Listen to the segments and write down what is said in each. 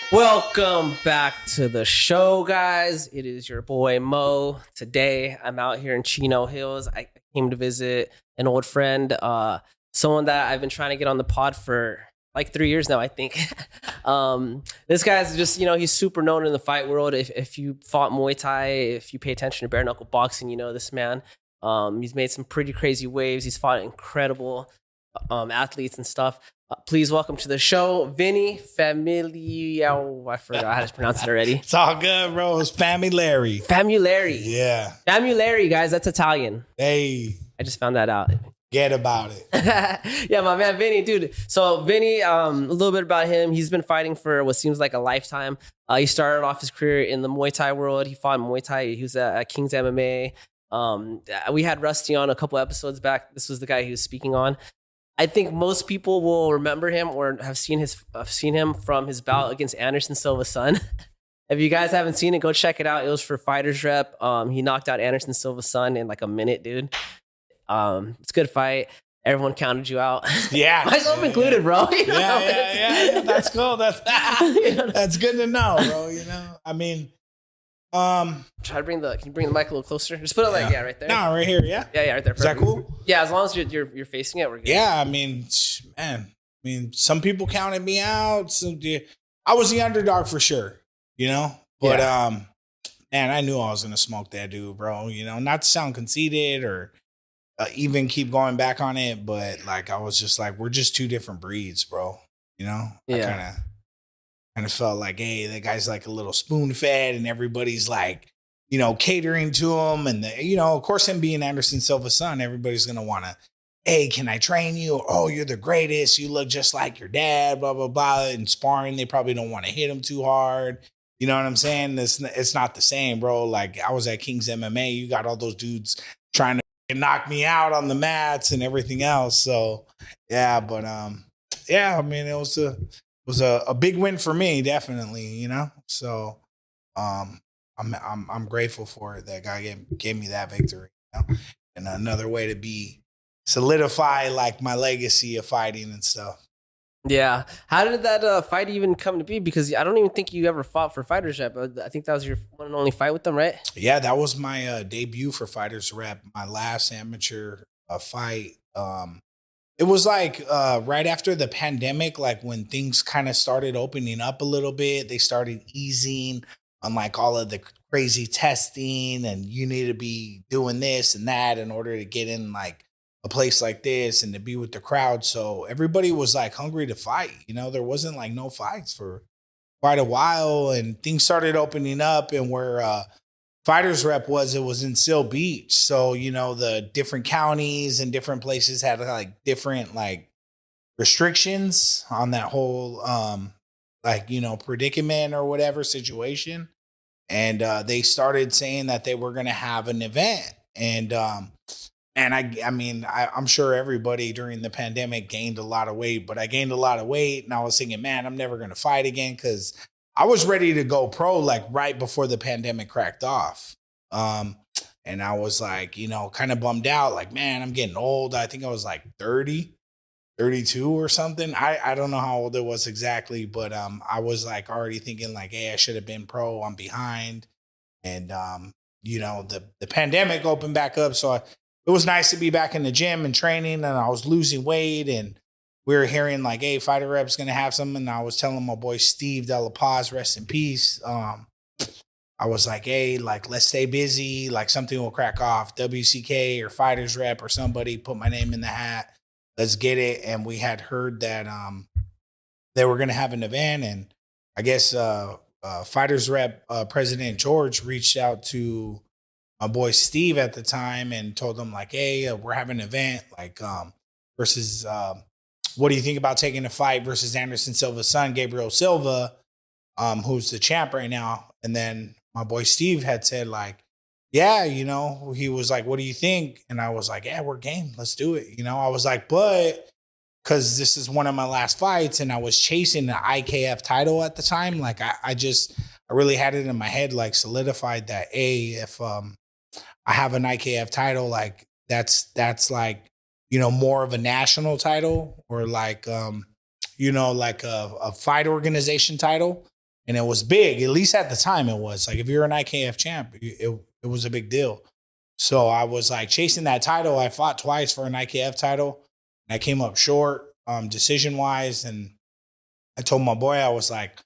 Welcome back to the show, guys. It is your boy Mo. Today, I'm out here in Chino Hills. I came to visit an old friend, someone that I've been trying to get on the pod for like 3 years now, I think. This guy's just, he's super known in the fight world. If you fought Muay Thai, if you pay attention to bare knuckle boxing, you know this man. He's made some pretty crazy waves. He's fought incredible athletes and stuff. Please welcome to the show, Vinny Familara. I forgot how to pronounce it already. It's all good, bro. It's Familari. Familari. Yeah. Familari, guys. That's Italian. Hey. I just found that out. Get about it. Yeah, my man, Vinny, dude. So Vinny, a little bit about him. He's been fighting for what seems like a lifetime. He started off his career in the Muay Thai world. He fought Muay Thai. He was at Kings MMA. We had Rusty on a couple episodes back. This was the guy he was speaking on. I think most people will remember him or have seen him from his bout against Anderson Silva's son. If you guys haven't seen it, go check it out. It was for Fighters Rep. He knocked out Anderson Silva's son in like a minute, dude. It's a good fight. Everyone counted you out. Yeah. Myself included, bro. Yeah. That's cool. That's good to know, bro. I mean, can you bring the mic a little closer? Just put it like, right there. No, right here, yeah. Yeah, right there. Is that cool? Yeah, as long as you're facing it, we're good. Yeah, I mean, man. Some people counted me out. I was the underdog for sure, But man, I knew I was gonna smoke that dude, bro. Not to sound conceited or even keep going back on it, but like I was just like, we're just two different breeds, bro. Yeah. I kind of felt like, hey, that guy's like a little spoon fed, and everybody's like, catering to him, and of course, him being Anderson Silva's son, everybody's gonna want to, hey, can I train you? Oh, you're the greatest. You look just like your dad. Blah blah blah. In sparring, they probably don't want to hit him too hard. You know what I'm saying? It's not the same, bro. Like I was at Kings MMA. You got all those dudes trying to knock me out on the mats and everything else. So yeah, but it was a big win for me, definitely, So I'm grateful for it. That guy gave me that victory, and another way to solidify like my legacy of fighting and stuff. Yeah. How did that fight even come to be? Because I don't even think you ever fought for Fighters Rep. I think that was your one and only fight with them, right? Yeah, that was my debut for Fighters Rep. My last amateur fight. It was like right after the pandemic, like when things kind of started opening up a little bit, they started easing on like all of the crazy testing, and you need to be doing this and that in order to get in like a place like this and to be with the crowd. So everybody was like hungry to fight. There wasn't like no fights for quite a while, and things started opening up, and where Fighters Rep it was in Seal Beach. So, the different counties and different places had like different like restrictions on that whole predicament or whatever situation. And they started saying that they were going to have an event. And I'm sure everybody during the pandemic gained a lot of weight, but I gained a lot of weight, and I was thinking, man, I'm never going to fight again, because I was ready to go pro like right before the pandemic cracked off. And I was like, kind of bummed out, like, man, I'm getting old. I think I was like 30, 32 or something. I don't know how old it was exactly, but I was like already thinking like, hey, I should have been pro. I'm behind. And, the pandemic opened back up. So it was nice to be back in the gym and training, and I was losing weight, and we were hearing like, hey, Fighter Rep's going to have something. And I was telling my boy Steve De La Paz, rest in peace. I was like, hey, like, let's stay busy. Like something will crack off. WCK or Fighters Rep or somebody put my name in the hat. Let's get it. And we had heard that they were going to have an event. And I guess Fighters Rep President George reached out to my boy Steve at the time and told him like, hey, we're having an event like versus what do you think about taking a fight versus Anderson Silva's son, Gabriel Silva, who's the champ right now? And then my boy Steve had said like, yeah, he was like, what do you think? And I was like, yeah, we're game. Let's do it. I was like, but because this is one of my last fights, and I was chasing the IKF title at the time. Like I really had it in my head, like solidified that, if I have an IKF title, like that's like, more of a national title, or like, like a fight organization title. And it was big, at least at the time it was. Like if you're an IKF champ, it was a big deal. So I was like chasing that title. I fought twice for an IKF title. And I came up short decision-wise. And I told my boy, I was like,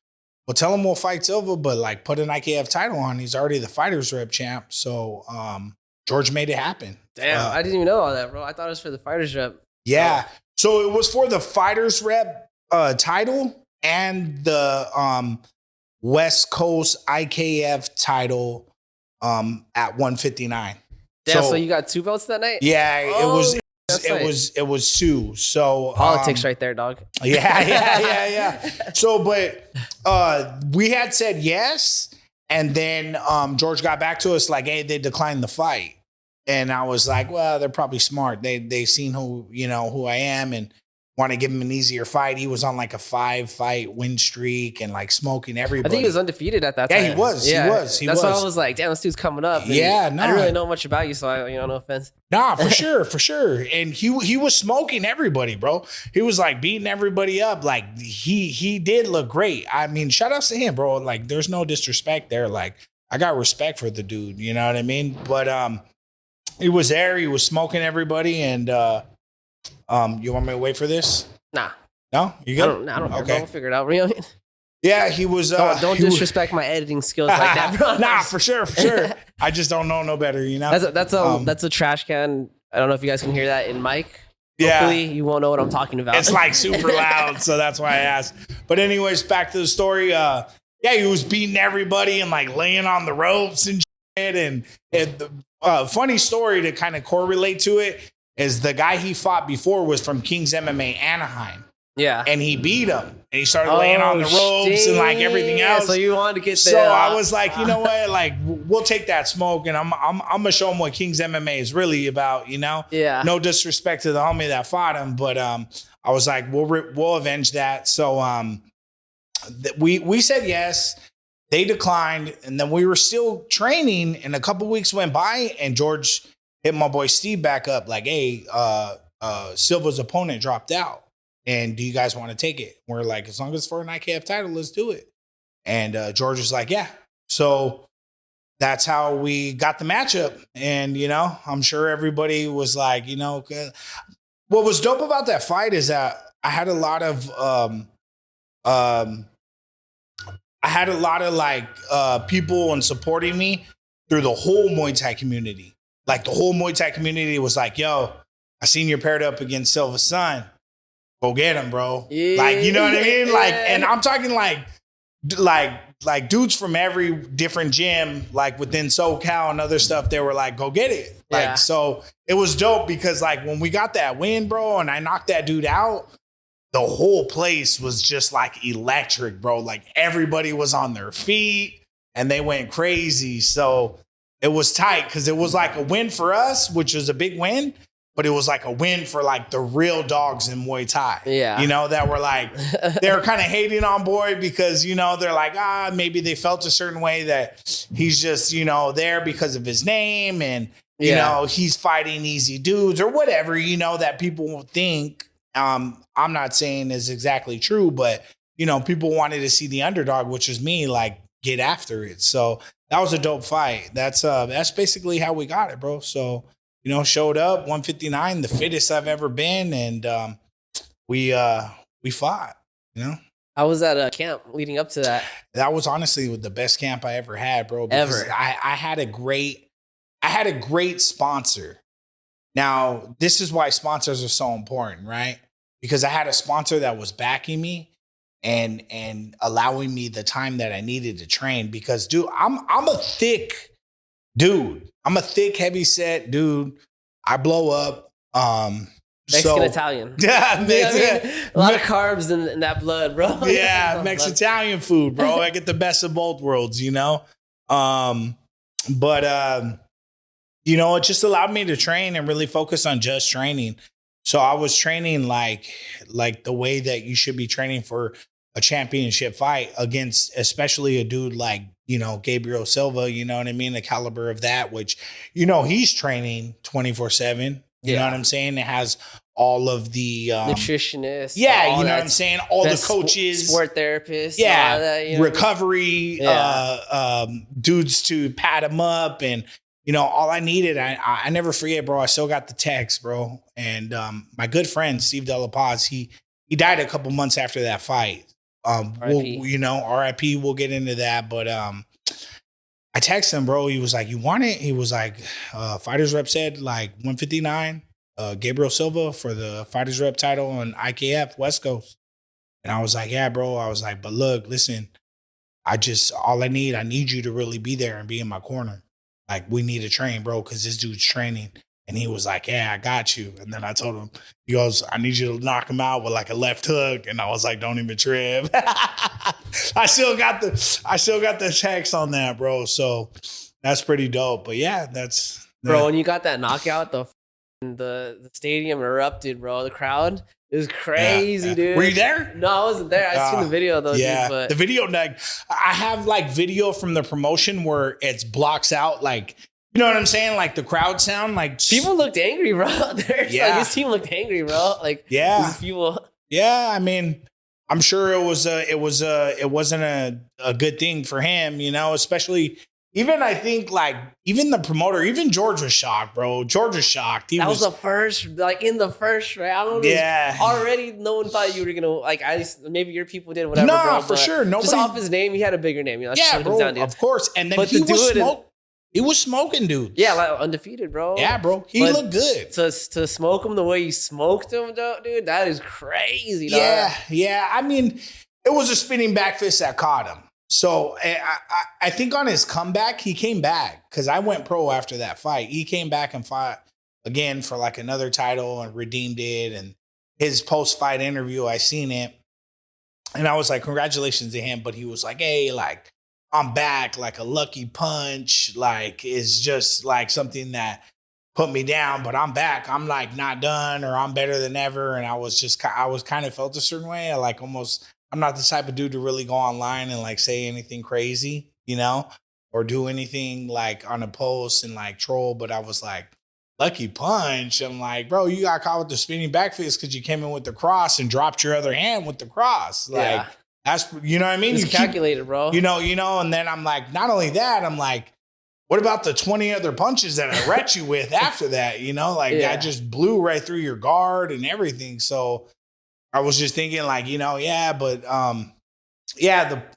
well, tell him we'll fight Silva, but like put an IKF title on. He's already the fighters rep champ. So George made it happen. Damn, I didn't even know all that, bro. I thought it was for the fighters rep. Yeah. So it was for the fighters rep title and the West Coast IKF title at 159. Damn, so you got 2 belts that night? Yeah, it was 2. So politics right there, dog. Yeah. So, but we had said yes, and then George got back to us like, hey, they declined the fight. And I was like, well, they're probably smart. They've seen who I am and want to give him an easier fight. He was on like a 5-fight win streak and like smoking everybody. I think he was undefeated at that time. Yeah, he was. That's why I was like, damn, this dude's coming up. And I didn't really know much about you, so I, no offense. Nah, for sure. And he was smoking everybody, bro. He was like beating everybody up. Like he did look great. I mean, shout outs to him, bro. Like there's no disrespect there. Like I got respect for the dude, you know what I mean? But he was there. He was smoking everybody. And you want me to wait for this? Nah. No? You good? I don't care. Okay. We'll figure it out. You know? Yeah, he was. Don't disrespect my editing skills like that, bro. Nah, for sure. I just don't know no better, you know? That's a trash can. I don't know if you guys can hear that in mic. Yeah. Hopefully you won't know what I'm talking about. It's like super loud, so that's why I asked. But anyways, back to the story. Yeah, he was beating everybody and like laying on the ropes and shit. And the funny story to kind of correlate to it is the guy he fought before was from Kings MMA Anaheim. Yeah. And he beat him. And he started laying on the ropes and like everything else. So you wanted to get there. So I was like, you know what? Like, we'll take that smoke and I'm going to show him what Kings MMA is really about, you know? Yeah. No disrespect to the homie that fought him, but I was like, we'll avenge that. So we said yes. They declined. And then we were still training and a couple weeks went by and George hit my boy Steve back up like, hey, Silva's opponent dropped out. And do you guys want to take it? We're like, as long as it's for an IKF title, let's do it. And George was like, yeah. So that's how we got the matchup. And, I'm sure everybody was like, what was dope about that fight is that I had a lot of people and supporting me through the whole Muay Thai community. Like the whole Muay Thai community was like, yo, I seen you paired up against Silva's son. Go get him, bro. Yeah. Like, you know what I mean? Like, and I'm talking like dudes from every different gym, like within SoCal and other stuff, they were like, go get it. Like, so it was dope because like when we got that win, bro, and I knocked that dude out, the whole place was just like electric, bro. Like everybody was on their feet and they went crazy. So it was tight because it was like a win for us, which was a big win. But it was like a win for like the real dogs in Muay Thai. Yeah. That were like, they were kind of hating on Boy because, they're like, maybe they felt a certain way that he's just, there because of his name and, he's fighting easy dudes or whatever, that people think. I'm not saying is exactly true, but, people wanted to see the underdog, which was me, like get after it. So that was a dope fight. That's basically how we got it, bro. So, showed up 159, the fittest I've ever been. And we fought, How was that camp leading up to that? That was honestly the best camp I ever had, bro. Ever. I had a great sponsor. Now, this is why sponsors are so important, right? Because I had a sponsor that was backing me and allowing me the time that I needed to train. Because, dude, I'm a thick dude. I'm a thick, heavy set dude. I blow up. Mexican Italian. Yeah, a lot of carbs in that blood, bro. Yeah, Mexitalian food, bro. I get the best of both worlds, But it just allowed me to train and really focus on just training. So I was training like the way that you should be training for a championship fight against, especially a dude like, Gabriel Silva, you know what I mean? The caliber of that, which, he's training 24/7. You know what I'm saying? It has all of the nutritionists. yeah, all you know that, what I'm saying? All the best coaches, sport therapists, yeah, all that, you know? recovery, dudes to pat him up, and you know, all I needed, I never forget, bro. I still got the text, bro. And my good friend Steve De La Paz, he died a couple months after that fight. We'll, RIP. you know, RIP. We'll get into that, but I texted him, bro. He was like, "You want it?" He was like, "Fighters rep said like 159." Gabriel Silva for the fighters rep title on IKF West Coast. And I was like, yeah, bro. I was like, but look, listen, I need you to really be there and be in my corner. Like, we need to train, bro, because this dude's training. And he was like, yeah, I got you. And then I told him, he goes, I need you to knock him out with like a left hook. And I was like, don't even trip. I still got the text on that, bro. So that's pretty dope. But yeah, that's bro. When you got that knockout, the stadium erupted, bro. The crowd, it was crazy, dude. Were you there? No, I wasn't there. I seen the video though, yeah. dude. But the video, like, I have like video from the promotion where it blocks out, like, you know what I'm saying? Like the crowd sound, like people looked angry, bro. Like his team looked angry, bro. Like people. Yeah, I mean, I'm sure it wasn't a good thing for him, you know, especially. Even I think like even the promoter, even George was shocked, bro. George was shocked. That was the first, like in the first round. Yeah. Already no one thought you were gonna like. Maybe your people did whatever. No, bro, for sure. Nobody. Just off his name, he had a bigger name. You know, yeah, bro. Of course. And then he was smoking, dude. Yeah, like undefeated, bro. Yeah, bro. He looked good. To smoke him the way you smoked him, though, dude, that is crazy. Yeah, dog. yeah. I mean, it was a spinning back fist that caught him. So I think on his comeback, he came back because I went pro after that fight. He came back and fought again for like another title and redeemed it. And his post-fight interview, I seen it. And I was like, congratulations to him. But he was like, hey, like, I'm back, like a lucky punch, like is just like something that put me down, but I'm back. I'm like not done or I'm better than ever. And I was kind of felt a certain way. I like almost, I'm not the type of dude to really go online and like say anything crazy, you know, or do anything like on a post and like troll. But I was like, lucky punch. I'm like, bro, you got caught with the spinning back fist because you came in with the cross and dropped your other hand with the cross. Like, that's, you know what I mean? It's calculated, bro. You know, and then I'm like, not only that, I'm like, what about the 20 other punches that I wrecked you with after that? You know, like I just blew right through your guard and everything. So I was just thinking like, you know, but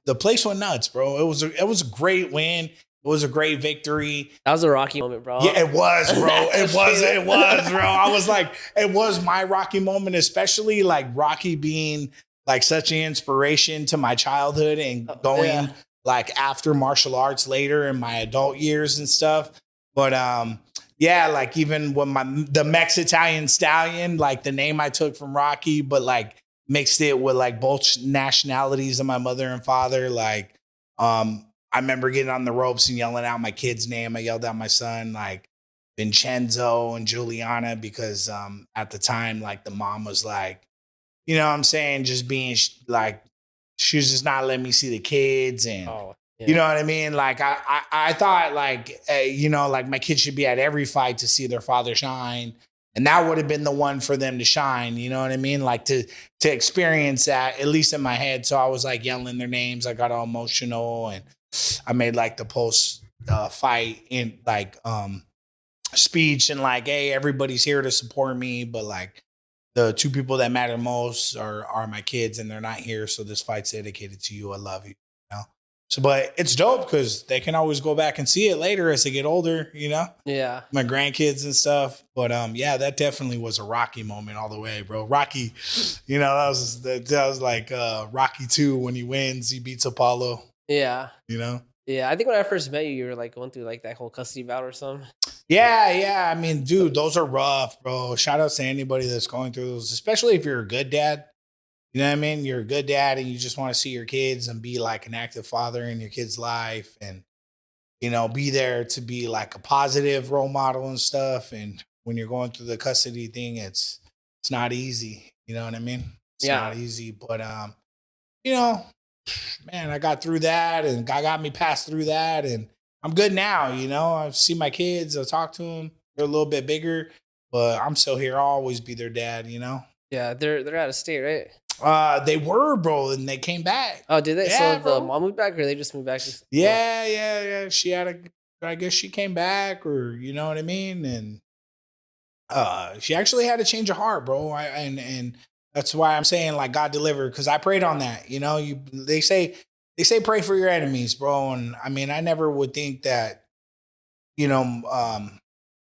the place went nuts, bro. It was a great win. It was a great victory. That was a Rocky moment, bro. Yeah, it was, bro. It was, bro. I was like, it was my Rocky moment, especially like Rocky being like such an inspiration to my childhood and going like after martial arts later in my adult years and stuff. But like even when the Mexitalian Stallion, like the name I took from Rocky, but like mixed it with like both nationalities of my mother and father. Like I remember getting on the ropes and yelling out my kid's name. I yelled out my son, like Vincenzo and Juliana, because at the time, like the mom was like, you know what I'm saying, just being like, she was just not letting me see the kids. And you know what I mean? Like I thought like, you know, like my kids should be at every fight to see their father shine. And that would have been the one for them to shine. You know what I mean? Like to experience that, at least in my head. So I was like yelling their names. I got all emotional and I made like the post fight in like speech and like, hey, everybody's here to support me. But like the two people that matter most are my kids and they're not here. So this fight's dedicated to you. I love you. You know? So, but it's dope because they can always go back and see it later as they get older, you know? Yeah. My grandkids and stuff. But that definitely was a Rocky moment all the way, bro. Rocky, you know, that was like Rocky 2 when he wins, he beats Apollo. Yeah. You know? Yeah. I think when I first met you were like going through like that whole custody battle or something. Yeah. I mean, dude, those are rough, bro. Shout out to anybody that's going through those, especially if you're a good dad. You know what I mean? You're a good dad and you just want to see your kids and be like an active father in your kid's life and, you know, be there to be like a positive role model and stuff. And when you're going through the custody thing, it's not easy. You know what I mean? It's not easy. But, you know, man, I got through that and God got me past through that. And I'm good now. You know, I see my kids, I talk to them. They're a little bit bigger. but I'm still here. I'll always be their dad, you know? Yeah, they're out of state, right? They were, bro, and they came back. Oh, did they? Yeah, So bro. the mom moved back, or they just moved back? Yeah. She had I guess she came back, or you know what I mean? And she actually had a change of heart, bro. And that's why I'm saying like God delivered, because I prayed on that. You know, they say pray for your enemies, bro. And I mean, I never would think that, you know,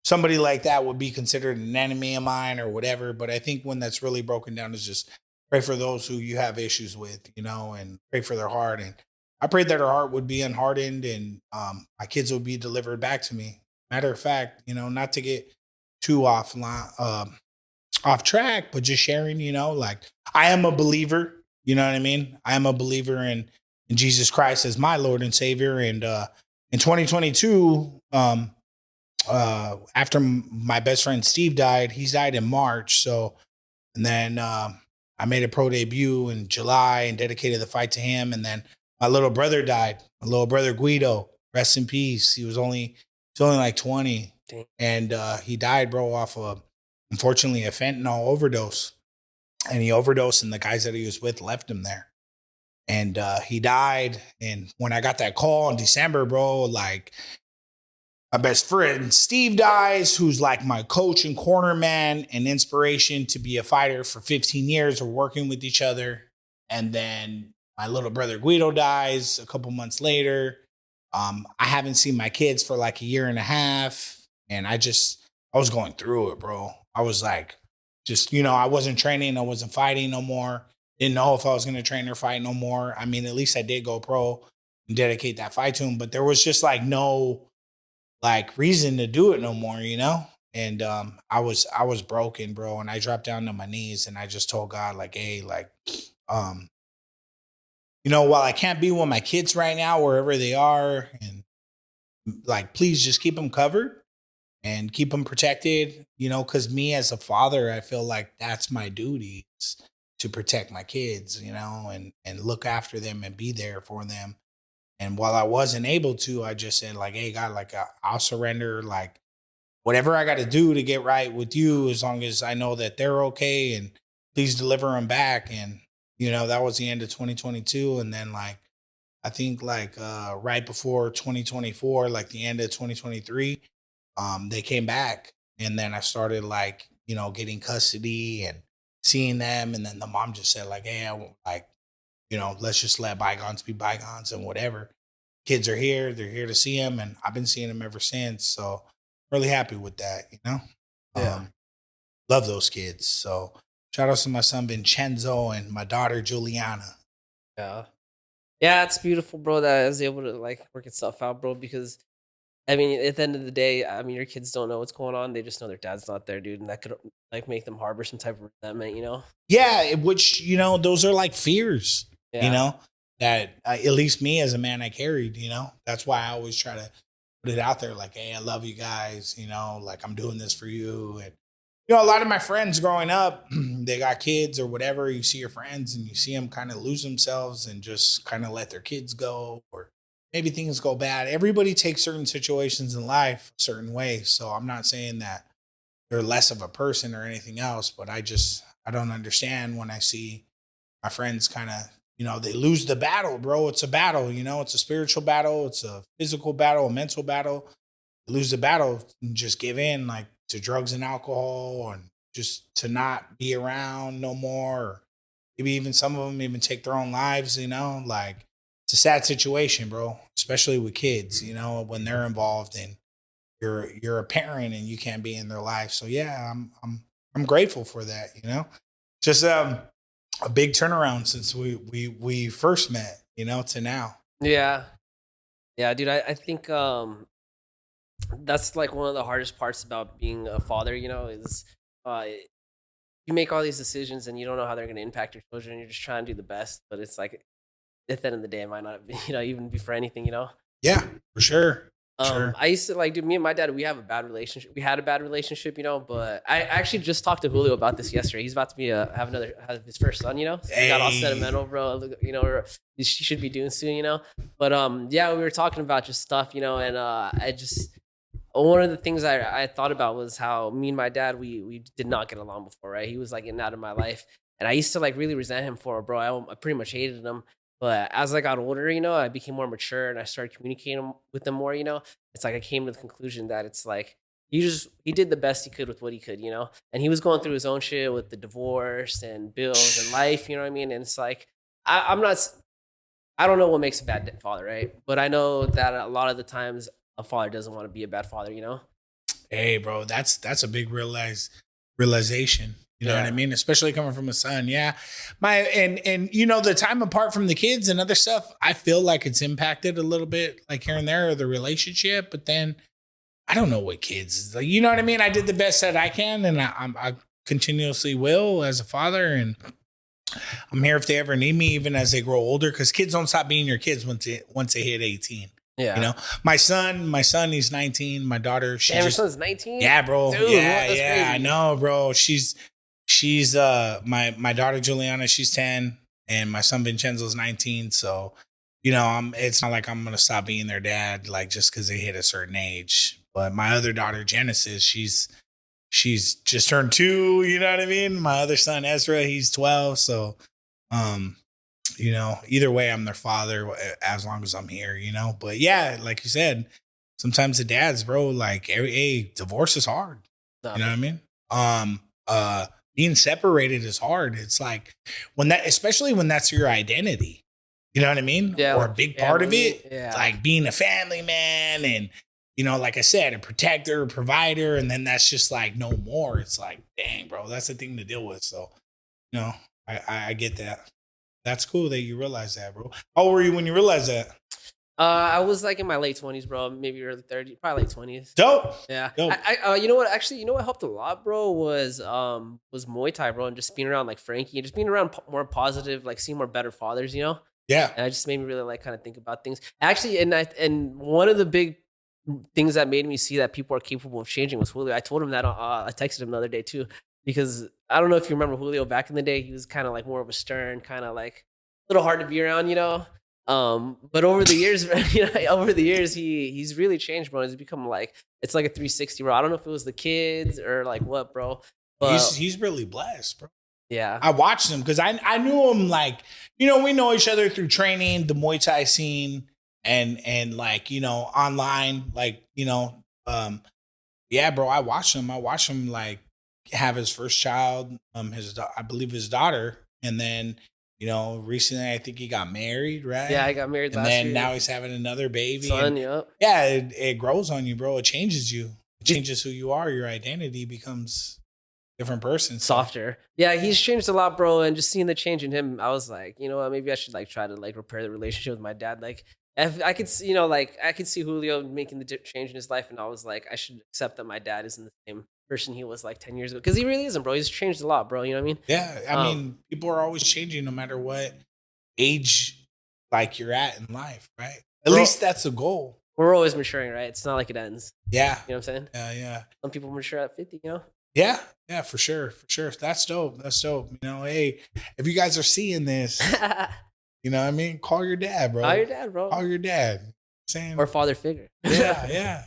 somebody like that would be considered an enemy of mine or whatever. But I think when that's really broken down is just pray for those who you have issues with, you know, and pray for their heart. And I prayed that her heart would be unhardened and my kids would be delivered back to me. Matter of fact, you know, not to get too off track, but just sharing, you know, like I am a believer, you know what I mean? I am a believer in Jesus Christ as my Lord and Savior. And in 2022, after my best friend Steve died, he died in March. So, and then I made a pro debut in July and dedicated the fight to him. And then my little brother died. My little brother Guido, rest in peace. He's only like 20, Dang. and he died, bro, off of unfortunately a fentanyl overdose. And he overdosed, and the guys that he was with left him there. And he died. And when I got that call in December, bro, like my best friend Steve dies, who's like my coach and corner man and inspiration to be a fighter for 15 years. We're working with each other. And then my little brother Guido dies a couple months later. I haven't seen my kids for like a year and a half. And I was going through it, bro. I was like, just, you know, I wasn't training. I wasn't fighting no more. Didn't know if I was going to train or fight no more. I mean, at least I did go pro and dedicate that fight to him. But there was just like no like reason to do it no more, you know? And I was broken, bro. And I dropped down to my knees and I just told God, like, hey, like, you know, while I can't be with my kids right now, wherever they are, and like, please just keep them covered and keep them protected, you know, because me as a father, I feel like that's my duty is to protect my kids, you know, and look after them and be there for them. And while I wasn't able to, I just said like, hey, God, like I'll surrender, like whatever I got to do to get right with you, as long as I know that they're okay, and please deliver them back. And, you know, that was the end of 2022. And then like, I think like right before 2024, like the end of 2023, they came back, and then I started like, you know, getting custody and seeing them. And then the mom just said like, hey, I won't, like, you know, let's just let bygones be bygones and whatever. Kids are here. They're here to see him. And I've been seeing him ever since. So really happy with that, you know? Yeah. Love those kids. So shout out to my son Vincenzo and my daughter Juliana. Yeah. Yeah, it's beautiful, bro, that I was able to like work itself out, bro, because I mean, at the end of the day, I mean, your kids don't know what's going on. They just know their dad's not there, dude. And that could like make them harbor some type of resentment, you know? Yeah, which, you know, those are like fears, Yeah. you know, that at least me as a man, I carried, you know. That's why I always try to put it out there like, hey, I love you guys, you know, like I'm doing this for you. And, you know, a lot of my friends growing up, they got kids or whatever. You see your friends and you see them kind of lose themselves and just kind of let their kids go, or maybe things go bad. Everybody takes certain situations in life a certain way. So I'm not saying that they're less of a person or anything else, but I don't understand when I see my friends kind of, you know, they lose the battle, bro. It's a battle, you know, it's a spiritual battle. It's a physical battle, a mental battle. You lose the battle and just give in like to drugs and alcohol, and just to not be around no more. Or maybe even some of them even take their own lives, you know, like it's a sad situation, bro, especially with kids, you know, when they're involved and you're a parent and you can't be in their life. So yeah, I'm grateful for that, you know. Just a big turnaround since we first met, you know, to now. Yeah. Yeah, dude, I think that's like one of the hardest parts about being a father, you know, is uh you make all these decisions and you don't know how they're going to impact your children. You're just trying to do the best, but it's like at the end of the day, it might not be, you know, even be for anything, you know. Yeah, for sure. Sure. I used to like, dude, me and my dad, we have a bad relationship. We had a bad relationship, you know, but I actually just talked to Julio about this yesterday. He's about to be have his first son, you know. So he got all sentimental, bro. You know, he should be doing soon, you know. But yeah, we were talking about just stuff, you know, and one of the things I thought about was how me and my dad, we did not get along before, right? He was like in and out of my life. And I used to like really resent him for it, bro. I pretty much hated him. But as I got older, I became more mature and I started communicating with him more, It's like I came to the conclusion that it's like he did the best he could with what he could, And he was going through his own shit with the divorce and bills and life, you know what I mean? And it's like I don't know what makes a bad father, right? But I know that a lot of the times a father doesn't want to be a bad father, Hey, bro, that's a big realization. You know what I mean? Especially coming from a son. Yeah. And the time apart from the kids and other stuff, I feel like it's impacted a little bit, like here and there, the relationship. But then I don't know what kids, like, you know what I mean? I did the best that I can, and I continuously will as a father. And I'm here if they ever need me, even as they grow older, because kids don't stop being your kids once they hit 18. Yeah. My son, he's 19. My daughter, your son's 19? Yeah, bro. Dude, yeah, crazy. I know, bro. She's my daughter Juliana, she's 10, and my son Vincenzo's 19. So, it's not like I'm gonna stop being their dad, like just because they hit a certain age. But my other daughter, Genesis, she's just turned 2, you know what I mean? My other son, Ezra, he's 12. So, either way, I'm their father as long as I'm here, But yeah, like you said, sometimes the dads, bro, like divorce is hard. You know what I mean? Being separated is hard. It's like especially when that's your identity. You know what I mean? Yeah. Or a big part of it. Yeah. Like being a family man and, like I said, a protector, a provider, and then that's just like no more. It's like, dang, bro, that's the thing to deal with. So, I get that. That's cool that you realize that, bro. How old were you when you realized that? I was like in my late 20s, bro. Maybe early 30s, probably late 20s. Dope. Yeah. Dope. You know what? Actually, you know what helped a lot, bro, was Muay Thai, bro, and just being around like Frankie, and just being around more positive, like seeing more better fathers, Yeah. And it just made me really like kind of think about things. Actually, and one of the big things that made me see that people are capable of changing was Julio. I told him that I texted him the other day too, because I don't know if you remember Julio back in the day. He was kind of like more of a stern, kind of like a little hard to be around, But over the years, he's really changed, bro. He's become like, it's like a 360, bro. I don't know if it was the kids or like what, bro. But he's really blessed, bro. Yeah. I watched him because I knew him, like, we know each other through training, the Muay Thai scene, and like, online, like, yeah, bro. I watched him like have his first child, I believe his daughter, and then recently I think he got married, right? Yeah, I got married last year. And then now he's having another baby. Son, yep. Yeah, it grows on you, bro. It changes you. It changes who you are. Your identity becomes a different person. Softer. Yeah, he's changed a lot, bro. And just seeing the change in him, I was like, you know what? Maybe I should like try to like repair the relationship with my dad. Like, if I could see, I could see Julio making the change in his life, and I was like, I should accept that my dad isn't the same person he was like 10 years ago, because he really isn't, bro. He's changed a lot, bro. You know what I mean? Yeah, I mean, people are always changing no matter what age like you're at in life, right? At least that's the goal. We're always maturing, right? It's not like it ends. Yeah. You know what I'm saying? Yeah. Some people mature at 50, Yeah, for sure. That's dope. Hey, if you guys are seeing this, you know what I mean? Call your dad, bro. Call your dad, bro. Call your dad. Or father figure. Yeah.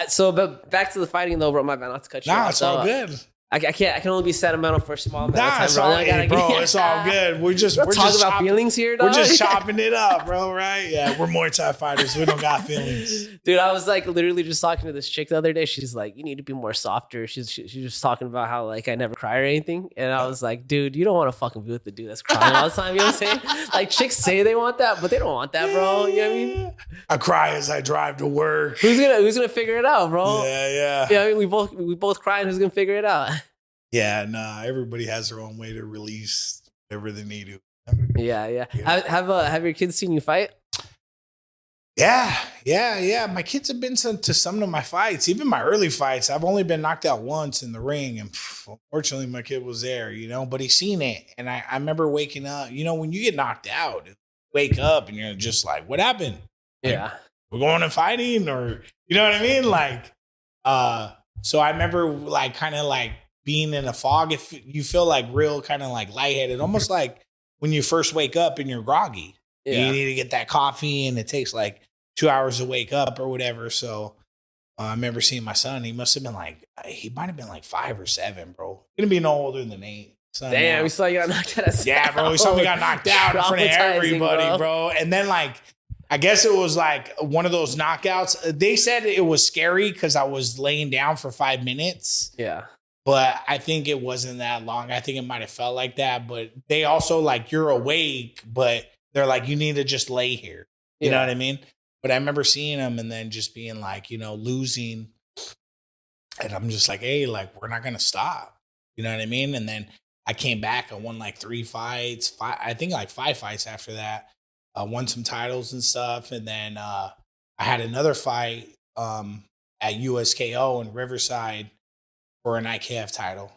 So, but back to the fighting though, bro. My bad, not to cut you off. Nah, it's all good. I can only be sentimental for a small amount of time, it's bro. all, it's all good. We're just talking about feelings here, dog. We're just chopping it up, bro. Right? Yeah, we're Muay Thai fighters. We don't got feelings, dude. I was like literally just talking to this chick the other day. She's like, "You need to be more softer." She's just talking about how like I never cry or anything, and I was like, "Dude, you don't want to fucking be with the dude that's crying all the time." You know what I'm saying? Like chicks say they want that, but they don't want that, bro. You know what I mean? I cry as I drive to work. Who's gonna figure it out, bro? Yeah. Yeah, I mean, we both cry, and who's gonna figure it out? Yeah, nah. Everybody has their own way to release whatever they need to. Yeah. Have your kids seen you fight? Yeah. My kids have been to some of my fights, even my early fights. I've only been knocked out once in the ring, and unfortunately, my kid was there. But he's seen it, and I remember waking up. When you get knocked out, wake up, and you're just like, "What happened?" Yeah, we're going and fighting, or you know what I mean? Like, so I remember like kind of like being in a fog. If you feel like real kind of like lightheaded, almost like when you first wake up and you're groggy. Yeah. You need to get that coffee, and it takes like 2 hours to wake up or whatever. So I remember seeing my son. He must have been he might have been like 5 or 7, bro. Gonna be no older than 8. Son Damn, now. we saw you got knocked out. Yeah, bro. We saw me got knocked out in front of everybody, bro. And then I guess it was like one of those knockouts. They said it was scary because I was laying down for 5 minutes. Yeah. But I think it wasn't that long. I think it might have felt like that. But they also you're awake, but they're like, you need to just lay here. You know what I mean? But I remember seeing them and then just being losing. And I'm just like, hey, we're not going to stop. You know what I mean? And then I came back. I won 3 fights. I think 5 fights after that. I won some titles and stuff. And then I had another fight at USKO in Riverside for an IKF title.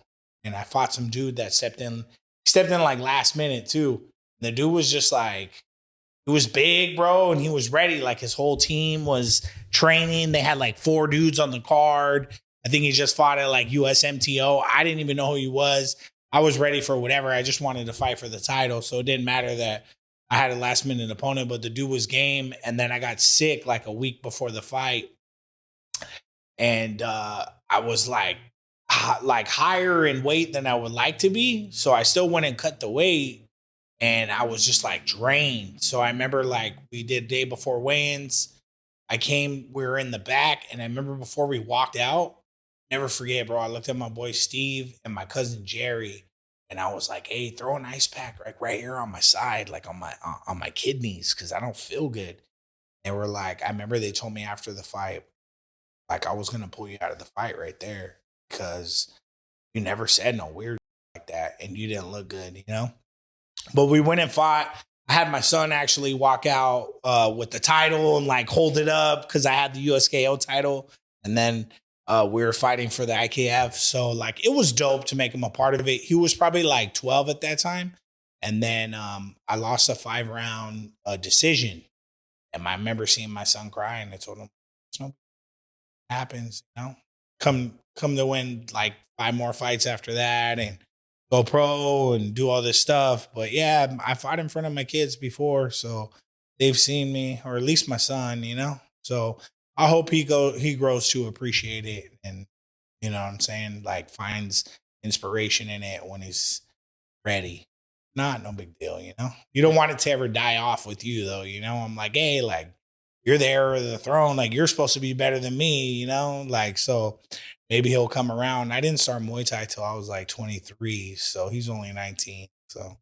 And I fought some dude that stepped in last minute too. And the dude was just he was big, bro, and he was ready. His whole team was training. They had 4 dudes on the card. I think he just fought at USMTO. I didn't even know who he was. I was ready for whatever. I just wanted to fight for the title. So it didn't matter that I had a last minute opponent, but the dude was game. And then I got sick a week before the fight. And I was higher in weight than I would like to be. So I still went and cut the weight. And I was just drained. So I remember we did day before weigh-ins. We were in the back. And I remember before we walked out, never forget, bro. I looked at my boy Steve and my cousin Jerry. And I was like, hey, throw an ice pack right here on my side, on my kidneys, because I don't feel good. They were I remember they told me after the fight, I was going to pull you out of the fight right there because you never said no weird like that. And you didn't look good, you know? But we went and fought. I had my son actually walk out with the title and hold it up because I had the USKO title. And then we were fighting for the IKF. So it was dope to make him a part of it. He was probably 12 at that time. And then I lost a 5-round decision. And I remember seeing my son cry and I told him, it's no happens, you know, come to win 5 more fights after that and go pro and do all this stuff. But yeah, I fought in front of my kids before, so they've seen me, or at least my son, you know. So I hope he grows to appreciate it, and you know what I'm saying, finds inspiration in it when he's ready. No big deal, you know. You don't want it to ever die off with you though, you know. I'm hey, you're the heir of the throne, you're supposed to be better than me, you know. So maybe he'll come around. I didn't start Muay Thai till I was 23, so he's only 19. So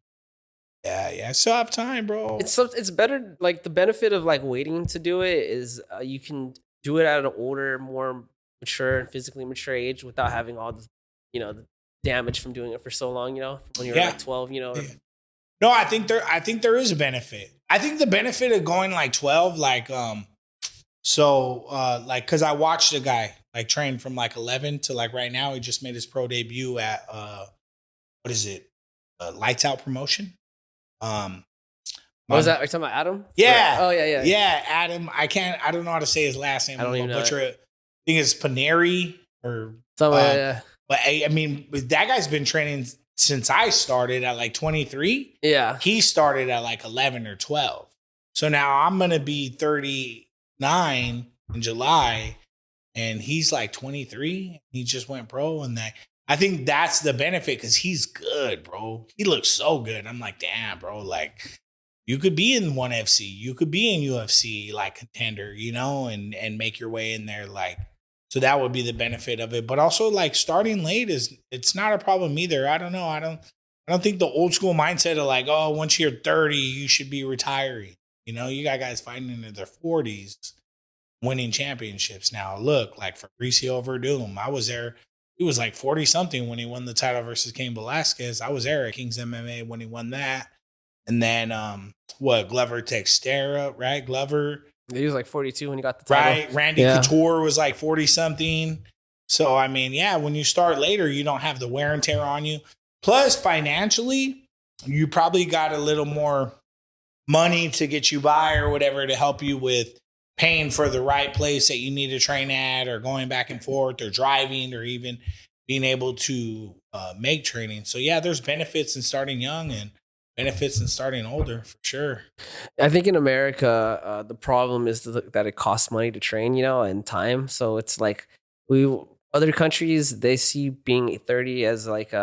yeah, I still have time, bro. It's better. The benefit of waiting to do it is you can do it at an older, more mature and physically mature age without having all the the damage from doing it for so long. You know, when you're 12. You know. Yeah. No, I think there is a benefit. I think the benefit of going 12, because I watched a guy train from 11 to right now. He just made his pro debut at what is it? Lights Out Promotion. What was that? Are you talking about Adam? Yeah. Oh yeah. Yeah, Adam. I don't know how to say his last name. I don't even know. Butcher it. I think it's Paneri or something. Yeah. But I mean, that guy's been training since I started at 23. Yeah. He started at 11 or 12. So now I'm going to be 39 in July and he's 23. He just went pro. And I think that's the benefit because he's good, bro. He looks so good. I'm damn, bro. You could be in 1FC. You could be in UFC contender, you know, and make your way in there. So that would be the benefit of it. But also starting late it's not a problem either. I don't know. I don't think the old school mindset of oh, once you're 30, you should be retiring. You know, you got guys fighting into their 40s, winning championships now. Look, Fabricio Verdum. I was there. He was 40 something when he won the title versus Cain Velasquez. I was there at Kings MMA when he won that. And then Glover Textera, right? Glover. He was 42 when he got the title. Right. Randy Couture was 40 something. So, I mean, yeah, when you start later, you don't have the wear and tear on you. Plus, financially, you probably got a little more money to get you by or whatever to help you with paying for the right place that you need to train at or going back and forth or driving or even being able to make training. So, yeah, there's benefits in starting young. And benefits in starting older for sure. I think in America, the problem is that it costs money to train, and time. So it's like other countries, they see being 30 as like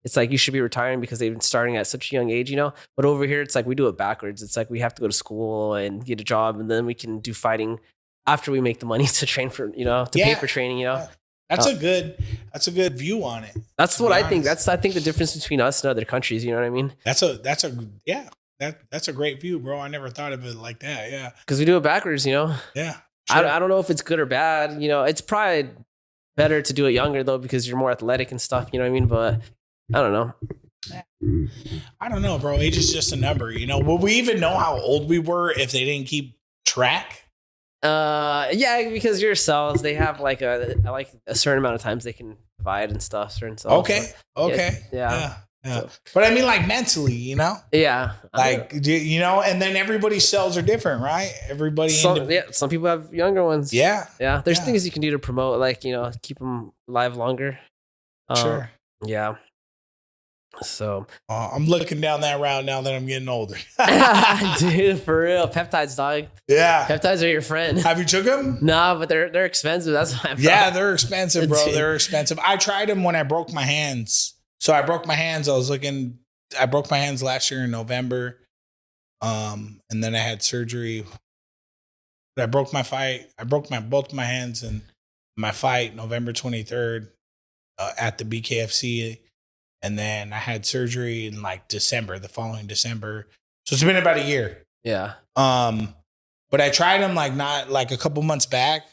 it's like you should be retiring because they've been starting at such a young age, But over here, it's like we do it backwards. It's like we have to go to school and get a job, and then we can do fighting after we make the money to train for, pay for training, That's a good view on it. That's what I think. I think the difference between us and other countries. You know what I mean? That's a great view, bro. I never thought of it like that. Yeah, because we do it backwards. Yeah, sure. I don't know if it's good or bad. It's probably better to do it younger though because you're more athletic and stuff. You know what I mean? But I don't know. I don't know, bro. Age is just a number. Will we even know how old we were if they didn't keep track? Yeah, because your cells, they have like a certain amount of times they can divide and stuff. Certain cells. Okay. Yeah. So, but I mean, like mentally, Yeah. Like, and then everybody's cells are different, right? Some people have younger ones. Yeah. Yeah. There's things you can do to promote, like, keep them alive longer. Sure. Yeah. So I'm looking down that route now that I'm getting older. Dude, for real. Peptides, dog. Yeah. Peptides are your friend. Have you took them? Nah, but they're expensive. That's why they're expensive, bro. They're expensive. I tried them when I broke my hands. So I broke my hands. I broke my hands last year in November. And then I had surgery. I broke my fight. I broke both my hands in my fight November 23rd at the BkFC. And then I had surgery in like the following December. So it's been about a year. Yeah. But I tried them not a couple months back.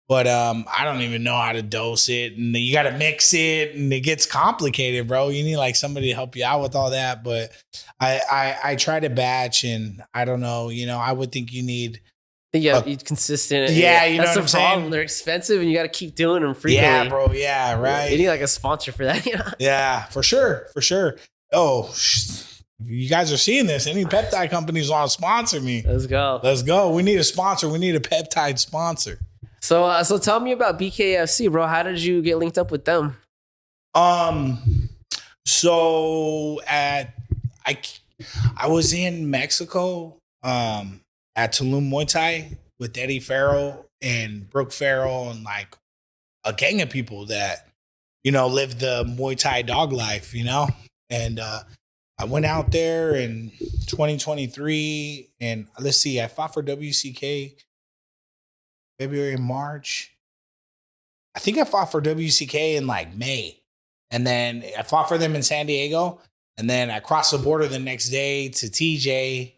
But I don't even know how to dose it. And you got to mix it. And it gets complicated, bro. You need somebody to help you out with all that. But I tried a batch and I don't know. I would think you need. Yeah, consistent. Yeah, that's the problem. Saying? They're expensive, and you got to keep doing them frequently. Yeah, bro. Yeah, right. You need a sponsor for that. Yeah, for sure. Oh, you guys are seeing this. Any peptide companies want to sponsor me? Let's go. We need a sponsor. We need a peptide sponsor. So tell me about BkFC, bro. How did you get linked up with them? So I was in Mexico. At Tulum Muay Thai with Eddie Farrell and Brooke Farrell and a gang of people that, live the Muay Thai dog life, And I went out there in 2023 and let's see, I fought for WCK February and March. I think I fought for WCK in May. And then I fought for them in San Diego. And then I crossed the border the next day to TJ.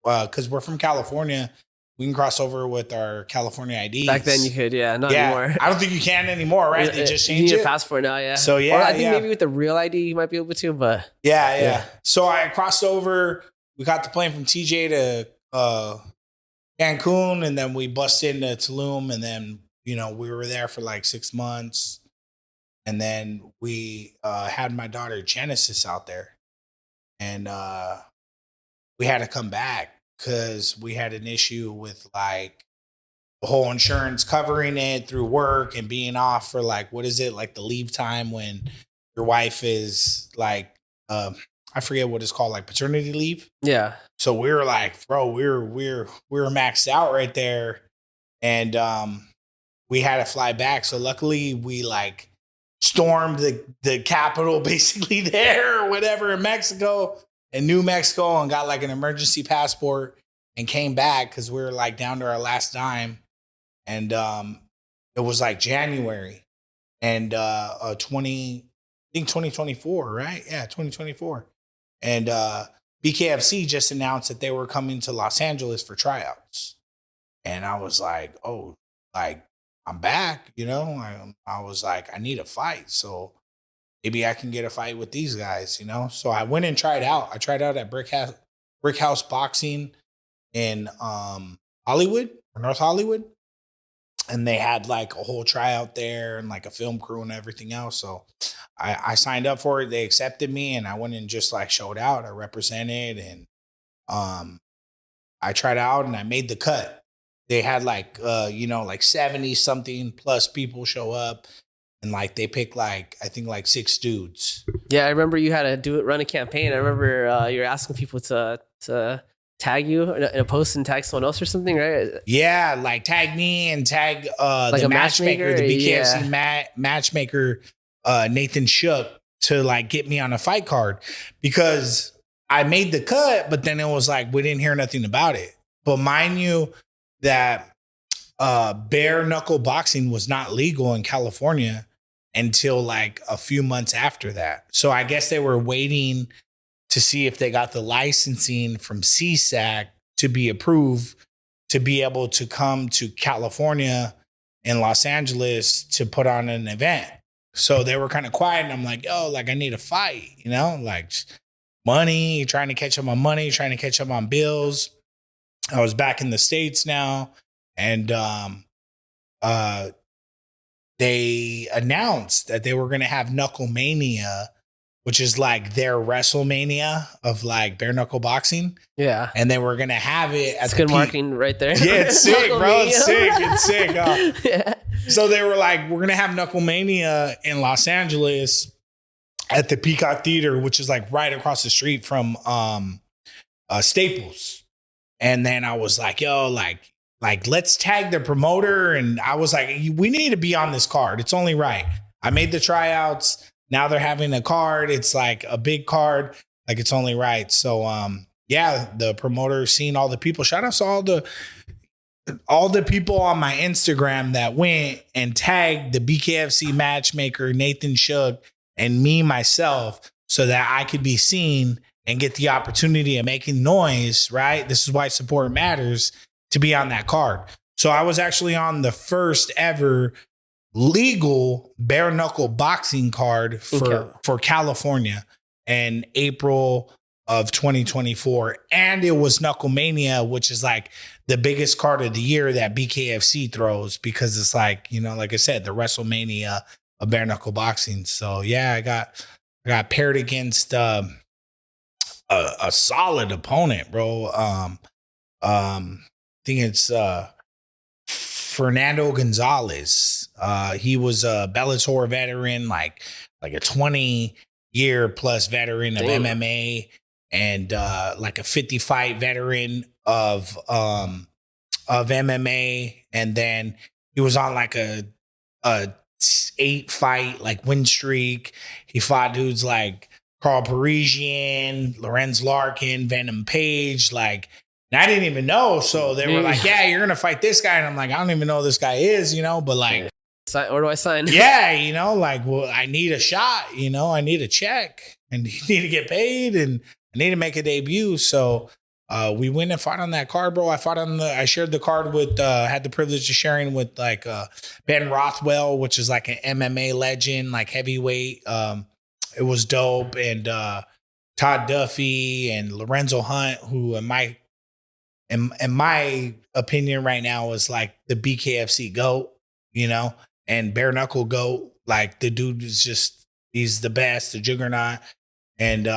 Because we're from California, we can cross over with our California IDs. Back then you could, not anymore. I don't think you can anymore, right? They just changed it. You need a passport now, yeah. So, yeah. Or I think maybe with the real ID you might be able to, but. Yeah. So I crossed over. We got the plane from TJ to Cancun, and then we busted into Tulum, and then, we were there for 6 months. And then we had my daughter Genesis out there. And we had to come back because we had an issue with the whole insurance covering it through work and being off for what is it, the leave time when your wife is I forget what it's called, paternity leave. Yeah. So we were bro, we were maxed out right there. And we had to fly back. So luckily we stormed the capital basically there or whatever in Mexico. In New Mexico and got an emergency passport and came back because we were down to our last dime. And it was January and 2024, right? Yeah, 2024. And BkFC just announced that they were coming to Los Angeles for tryouts. And I was I'm back, I was I need a fight. So maybe I can get a fight with these guys, So I went and tried out. I tried out at Brick House Boxing in Hollywood, or North Hollywood. And they had a whole tryout there and a film crew and everything else. So I signed up for it. They accepted me and I went and just showed out. I represented and I tried out and I made the cut. They had 70 something plus people show up. And they pick I think 6 dudes. Yeah, I remember you had to run a campaign. I remember you were asking people to tag you in a post and tag someone else or something, right? Yeah, like tag me and tag Like the a matchmaker, the BkFC yeah. matchmaker, Nathan Shook, to like get me on a fight card, because I made the cut, but then it was like we didn't hear nothing about it. But mind you, that bare knuckle boxing was not legal in California until like a few months after that. So I guess they were waiting to see if they got the licensing from CSAC to be approved to be able to come to California and Los Angeles to put on an event. So they were kind of quiet, and I'm like, yo, like I need a fight, you know, like money, trying to catch up on money, trying to catch up on bills. I was back in the States now, and they announced that they were going to have Knuckle Mania, which is like their WrestleMania of like bare knuckle boxing. Yeah. And they were going to have it at it's good marketing right there. Yeah, it's sick, bro. It's sick. It's sick. Yeah. So they were like, we're going to have Knuckle Mania in Los Angeles at the Peacock Theater, which is like right across the street from Staples. And then I was like, yo, like let's tag the promoter. And I was like, we need to be on this card. It's only right. I made the tryouts. Now they're having a card. It's like a big card. Like it's only right. So yeah, the promoter seen all the people. Shout out to all the people on my Instagram that went and tagged the BkFC matchmaker, Nathan Shook, and me myself, so that I could be seen and get the opportunity of making noise, right? This is why support matters, to be on that card. So I was actually on the first ever legal bare knuckle boxing card for California in April of 2024. And it was Knuckle Mania, which is like the biggest card of the year that BkFC throws, because it's like, you know, like I said, the WrestleMania of bare knuckle boxing. So yeah, I got paired against a solid opponent, bro. I think it's Fernando Gonzalez. He was a Bellator veteran, like a 20-year plus veteran of MMA, and like a 50 fight veteran of MMA. And then he was on like a 8 fight like win streak. He fought dudes like Carl Parisian, Lorenz Larkin, Venom Page, like. And I didn't even know. So they were like, yeah, you're going to fight this guy. And I'm like, I don't even know who this guy is, you know, but like. Where do I sign? Yeah, you know, like, well, I need a shot, you know, I need a check, and you need to get paid, and I need to make a debut. So we went and fought on that card, bro. I shared the card with, had the privilege of sharing with like Ben Rothwell, which is like an MMA legend, like heavyweight. It was dope. And Todd Duffy and Lorenzo Hunt, who in my opinion right now is like the BkFC GOAT, you know, and bare knuckle GOAT. Like the dude is just, he's the best, the juggernaut. And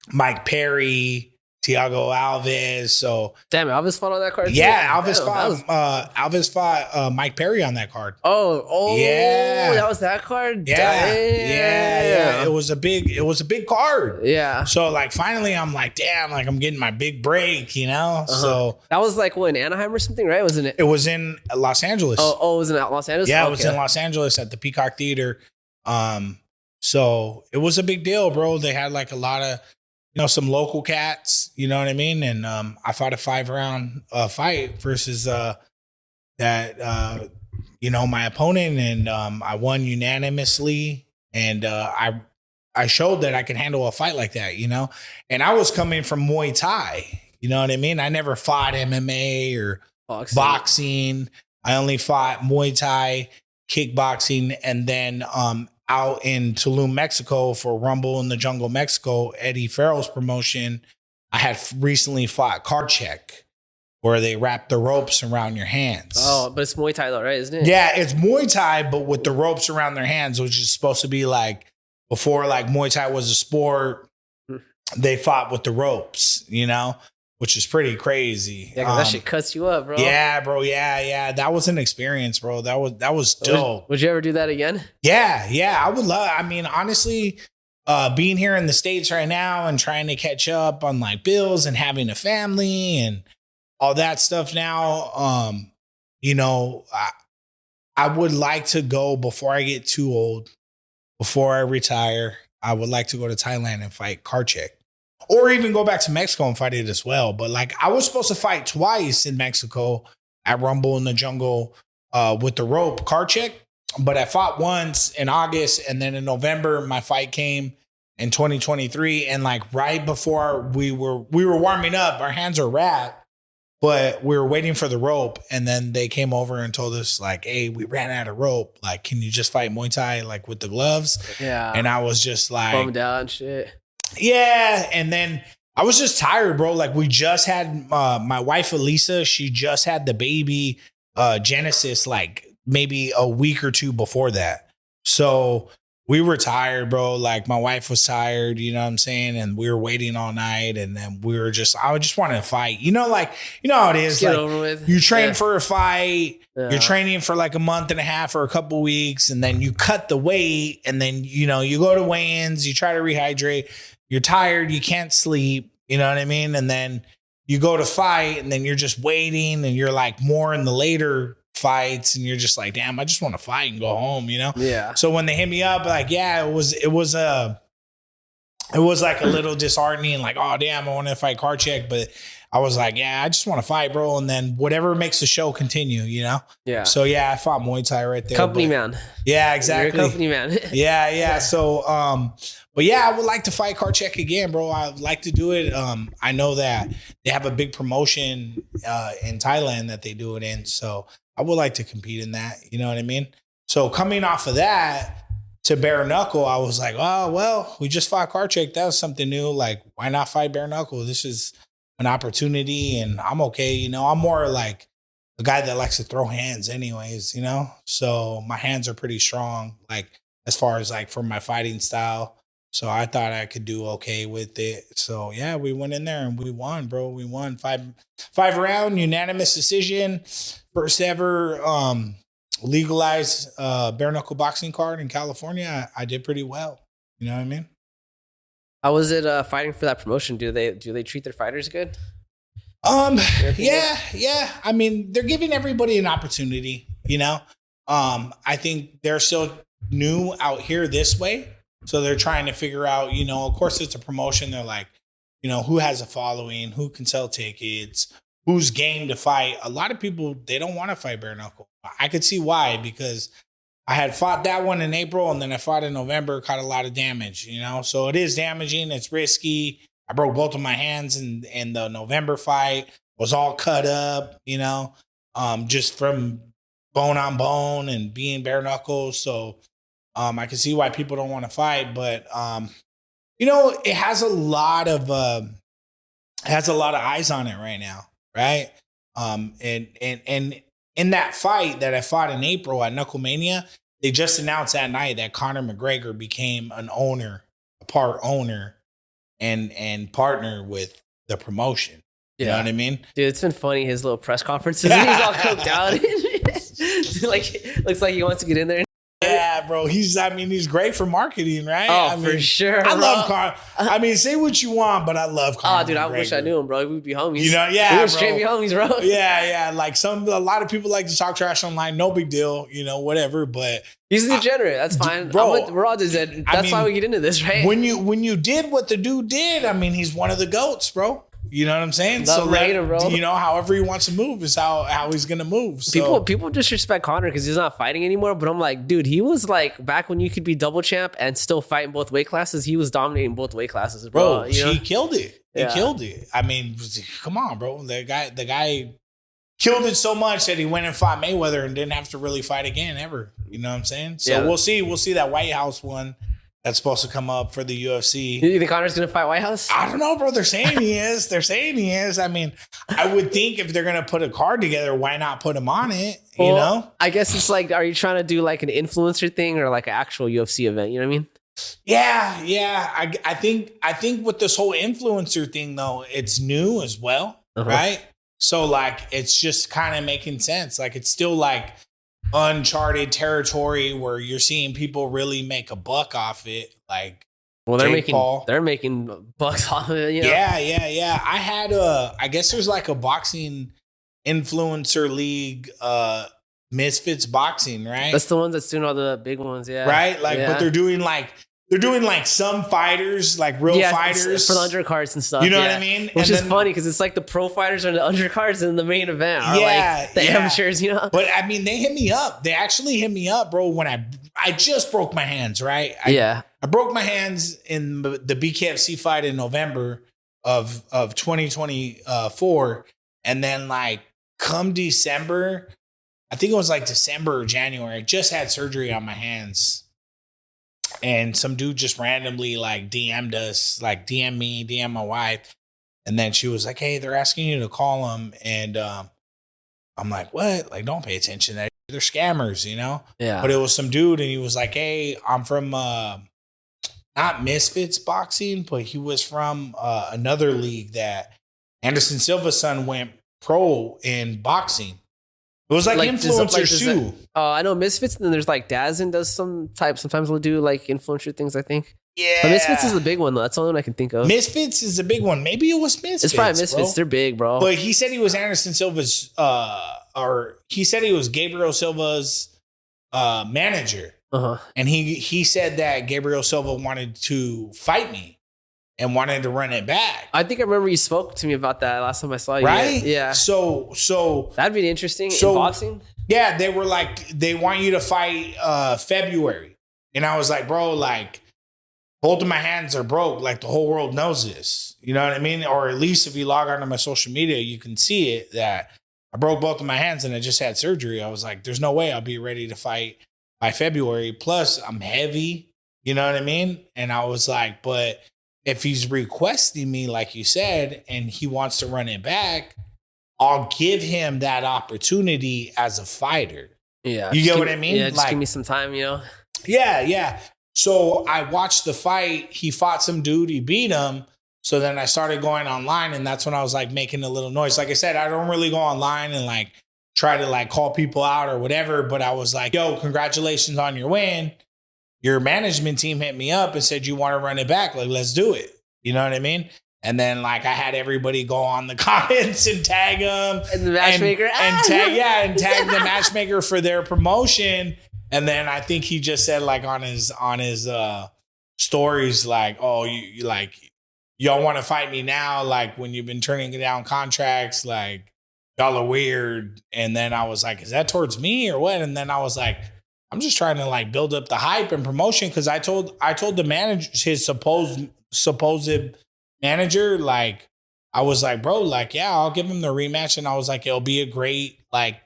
Mike Perry, Thiago Alves. So damn, Alves fought on that card too? Yeah, Alves fought Mike Perry on that card. Oh, yeah, that was that card. Yeah. It was a big card. Yeah. So like finally, I'm like, damn, like I'm getting my big break, you know. So that was like what, in Anaheim or something, right? Wasn't it? It was in Los Angeles. Oh, it was in Los Angeles. Yeah, it was in Los Angeles at the Peacock Theater. So it was a big deal, bro. They had like a lot of, you know, some local cats, you know what I mean? And I fought a 5-round fight versus that you know, my opponent, and I won unanimously. And I showed that I could handle a fight like that, you know? And I was coming from Muay Thai, you know what I mean? I never fought MMA or boxing. I only fought Muay Thai, kickboxing, and then out in Tulum, Mexico for Rumble in the Jungle, Mexico, Eddie Farrell's promotion, I had recently fought Card Check, where they wrap the ropes around your hands. Oh, but it's Muay Thai though, right? Isn't it? Yeah, it's Muay Thai, but with the ropes around their hands, which is supposed to be like, before like Muay Thai was a sport, they fought with the ropes, you know, which is pretty crazy. Yeah, 'cause that shit cuts you up, bro. Yeah, bro. Yeah. That was an experience, bro. That was dope. Would you ever do that again? Yeah. I would love, I mean, honestly, being here in the States right now and trying to catch up on like bills and having a family and all that stuff now, you know, I would like to go before I get too old, before I retire. I would like to go to Thailand and fight Karchik, or even go back to Mexico and fight it as well. But like I was supposed to fight twice in Mexico at Rumble in the Jungle with the rope Karchik, but I fought once in August, and then in November my fight came in 2023, and like right before we were warming up, our hands are wrapped. But we were waiting for the rope, and then they came over and told us, like, hey, we ran out of rope. Like, can you just fight Muay Thai, like, with the gloves? Yeah. And I was just like... bummed out and shit. Yeah. And then I was just tired, bro. Like, we just had... my wife, Elisa, she just had the baby, Genesis, like, maybe a week or two before that. So... we were tired, bro. Like my wife was tired, you know what I'm saying? And we were waiting all night, and then I just wanted to fight. You know, like, you know how it is. Get like over with. you train for a fight, Yeah. you're training for like a month and a half or a couple weeks, and then you cut the weight, and then, you know, you go to weigh-ins, you try to rehydrate, you're tired, you can't sleep, you know what I mean? And then you go to fight, and then you're just waiting, and you're like more in the later fights, and you're just like, damn, I just want to fight and go home, you know? Yeah. So when they hit me up, like, yeah, it was like a little disheartening, like, oh damn, I want to fight Karchik, but I was like, yeah, I just want to fight, bro, and then whatever makes the show continue, you know? Yeah. So yeah, I fought Muay Thai right there. Company man. Yeah, exactly. You're a company man. Yeah. So but yeah, I would like to fight Karchik again, bro. I'd like to do it. I know that they have a big promotion in Thailand that they do it in, so I would like to compete in that. You know what I mean? So coming off of that to bare knuckle, I was like, oh, well, we just fought Karchik. That was something new. Like, why not fight bare knuckle? This is an opportunity, and I'm okay. You know, I'm more like a guy that likes to throw hands anyways, you know? So my hands are pretty strong, like as far as like for my fighting style. So I thought I could do okay with it. So yeah, we went in there and we won, bro. We won five round unanimous decision. First ever legalized bare knuckle boxing card in California. I did pretty well. You know what I mean? How was it fighting for that promotion? Do they treat their fighters good? Yeah. I mean, they're giving everybody an opportunity, you know? I think they're still new out here this way. So they're trying to figure out, you know, of course it's a promotion. They're like, you know, who has a following, who can sell tickets, who's game to fight. A lot of people, they don't want to fight bare knuckle. I could see why, because I had fought that one in April, and then I fought in November, caught a lot of damage, you know? So it is damaging. It's risky. I broke both of my hands in the November fight, was all cut up, you know, just from bone on bone and being bare knuckles. So I can see why people don't want to fight, but you know, it has a lot of eyes on it right now, right? And in that fight that I fought in April at Knucklemania, they just announced that night that Conor McGregor became a part owner and partner with the promotion. You know what I mean? Dude, it's been funny, his little press conferences. He's all coked out. Like, looks like he wants to get in there. Yeah, bro. He's great for marketing, right? Oh, for sure. I love Conor. I mean, say what you want, but I love Conor. Oh, dude, I wish I knew him, bro. We'd be homies. You know, yeah, we would straight be homies, bro. Yeah. Like a lot of people like to talk trash online. No big deal, you know, whatever. But he's a degenerate. That's fine, bro. We're all degenerate. That's why we get into this, right? When you did what the dude did, I mean, he's one of the GOATs, bro. You know what I'm saying? Love him, bro. You know, however he wants to move is how he's gonna move. So. People disrespect Conor because he's not fighting anymore. But I'm like, dude, he was like back when you could be double champ and still fight in both weight classes. He was dominating both weight classes, bro. He killed it. He killed it. I mean, come on, bro. The guy killed it so much that he went and fought Mayweather and didn't have to really fight again ever. You know what I'm saying? So we'll see. We'll see that White House one. That's supposed to come up for the UFC. You think Conor's going to fight White House? I don't know, bro. They're saying he is. I mean, I would think if they're going to put a card together, why not put him on it? Well, you know? I guess it's like, are you trying to do like an influencer thing or like an actual UFC event? You know what I mean? Yeah. I think with this whole influencer thing, though, it's new as well, right? So, like, it's just kind of making sense. Like, it's still like uncharted territory where you're seeing people really make a buck off it. Like, Well, Jake Paul. they're making bucks off of it. You know? Yeah. I had I guess there's like a boxing influencer league, Misfits Boxing, right? That's the ones that's doing all the big ones, yeah. Right? Like, but they're doing like some fighters, like real fighters for the undercards and stuff. You know what I mean? Which is funny because it's like the pro fighters are the undercards and the main event are like the amateurs, you know? But I mean, they hit me up. They actually hit me up, bro, when I just broke my hands, right? I broke my hands in the BkFC fight in November of 2024. And then like come December, I think it was like December or January, I just had surgery on my hands. And some dude just randomly like DM'd us, like DM me, DM my wife. And then she was like, hey, they're asking you to call them. And I'm like, what? Like, don't pay attention to that. They're scammers, you know? Yeah. But it was some dude and he was like, hey, I'm from not Misfits Boxing, but he was from another league that Anderson Silva's son went pro in boxing. It was like influencers too. I know Misfits, and then there's like Dazin does sometimes we'll do like influencer things, I think. Yeah. But Misfits is the big one though. That's the only one I can think of. Misfits is a big one. Maybe it was Misfits. It's probably Misfits. Bro. They're big, bro. But he said he was Anderson Silva's or he said he was Gabriel Silva's manager. Uh-huh. And he said that Gabriel Silva wanted to fight me and wanted to run it back. I think I remember you spoke to me about that last time I saw you. Right? Yeah. So that'd be interesting in boxing. Yeah, they were like, they want you to fight February. And I was like, bro, like both of my hands are broke. Like the whole world knows this. You know what I mean? Or at least if you log onto my social media, you can see it that I broke both of my hands and I just had surgery. I was like, there's no way I'll be ready to fight by February. Plus, I'm heavy. You know what I mean? And I was like, but if he's requesting me, like you said, and he wants to run it back, I'll give him that opportunity as a fighter. Yeah. You get what I mean? Yeah, just give me some time, you know? Yeah. So I watched the fight. He fought some dude. He beat him. So then I started going online, and that's when I was like making a little noise. Like I said, I don't really go online and like try to like call people out or whatever. But I was like, yo, congratulations on your win. Your management team hit me up and said, you want to run it back? Like, let's do it. You know what I mean? And then like I had everybody go on the comments and tag them. And the matchmaker. And tag the matchmaker for their promotion. And then I think he just said like on his stories, like, oh, you like, y'all want to fight me now? Like when you've been turning down contracts, like y'all are weird. And then I was like, is that towards me or what? And then I was like, I'm just trying to like build up the hype and promotion. Cause I told the manager, his supposed manager, like, I was like, bro, like, yeah, I'll give him the rematch. And I was like, it'll be a great like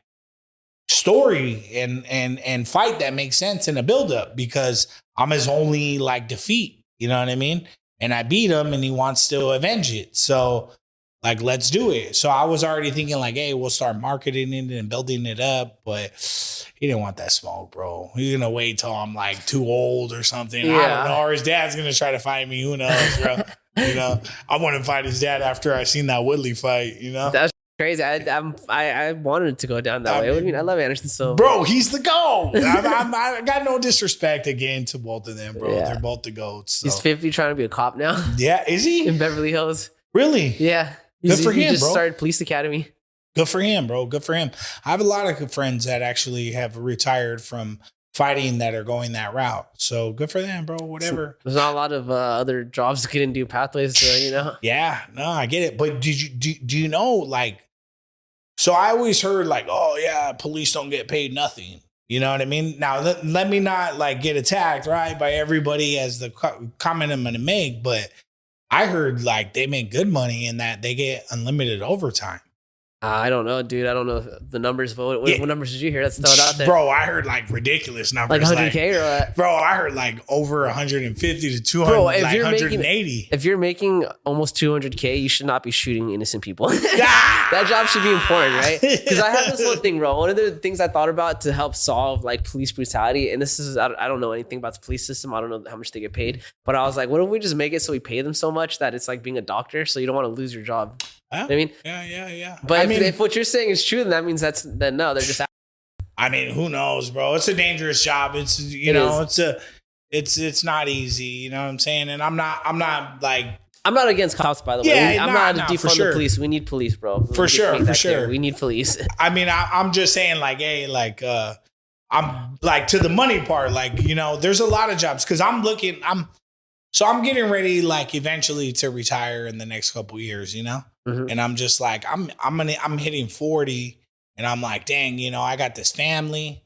story and fight that makes sense in a buildup because I'm his only like defeat. You know what I mean? And I beat him and he wants to avenge it. So like, let's do it. So I was already thinking like, hey, we'll start marketing it and building it up. But he didn't want that smoke, bro. He's going to wait till I'm like too old or something. Yeah. I don't know. Or his dad's going to try to fight me. Who knows, bro? You know, I want to fight his dad after I seen that Woodley fight, you know? That's crazy. I wanted to go down that way. What do you mean? I love Anderson Silva. Bro, he's the GOAT. I got no disrespect again to both of them, bro. Yeah. They're both the GOATs. So. He's 50 trying to be a cop now. Yeah, is he? In Beverly Hills. Really? Yeah. Good for him, He just bro. started police academy. Good for him, bro. Good for him. I have a lot of good friends that actually have retired from fighting that are going that route. So good for them, bro. Whatever. There's not a lot of other jobs to get into pathways, you know? Yeah, no, I get it. But do you know, like, so I always heard like, oh yeah, police don't get paid nothing. You know what I mean? Now, let me not like get attacked, right, by everybody as the comment I'm going to make, but I heard like they make good money in that they get unlimited overtime. I don't know, dude. I don't know the numbers, but what numbers did you hear? That's thrown out there. Bro, I heard like ridiculous numbers. Like 100K or what? Bro, I heard like over 150 to 200, bro, if like you're 180. If you're making almost 200K, you should not be shooting innocent people. That job should be important, right? Because I have this little thing, bro. One of the things I thought about to help solve like police brutality, and this is, I don't know anything about the police system. I don't know how much they get paid. But I was like, what if we just make it so we pay them so much that it's like being a doctor, so you don't want to lose your job. Huh? I mean, yeah. But if what you're saying is true, then that means no, they're just. I mean, who knows, bro? It's a dangerous job. It's you know, it's a It's not easy. You know what I'm saying? And I'm not like. I'm not against cops, by the way. Yeah, I'm not to defund the police. We need police, bro. For sure. We need police. I mean, I'm just saying, like, hey, like, I'm like to the money part, like, you know, there's a lot of jobs because I'm getting ready, like, eventually to retire in the next couple years, you know, and I'm just like, I'm hitting 40, and I'm like, dang, you know, I got this family,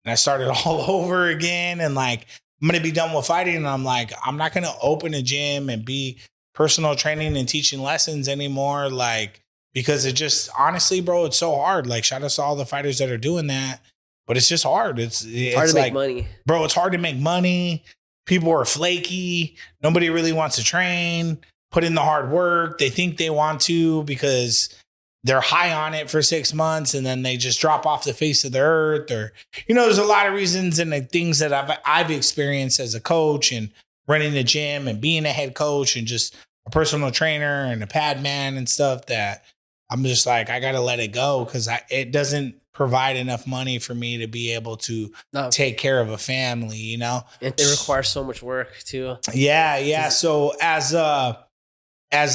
and I started all over again, and like, I'm gonna be done with fighting, and I'm like, I'm not gonna open a gym and be personal training and teaching lessons anymore, like, because it just, honestly, bro, it's so hard. Like, shout out to all the fighters that are doing that, but it's just hard. It's hard to like, make money, bro. It's hard to make money. People are flaky. Nobody really wants to train, put in the hard work. They think they want to because they're high on it for 6 months, and then they just drop off the face of the earth. Or, you know, there's a lot of reasons and the things that I've experienced as a coach and running a gym and being a head coach and just a personal trainer and a pad man and stuff, that I'm just like, I got to let it go because it doesn't provide enough money for me to be able to take care of a family, you know? It requires so much work too. Yeah. So as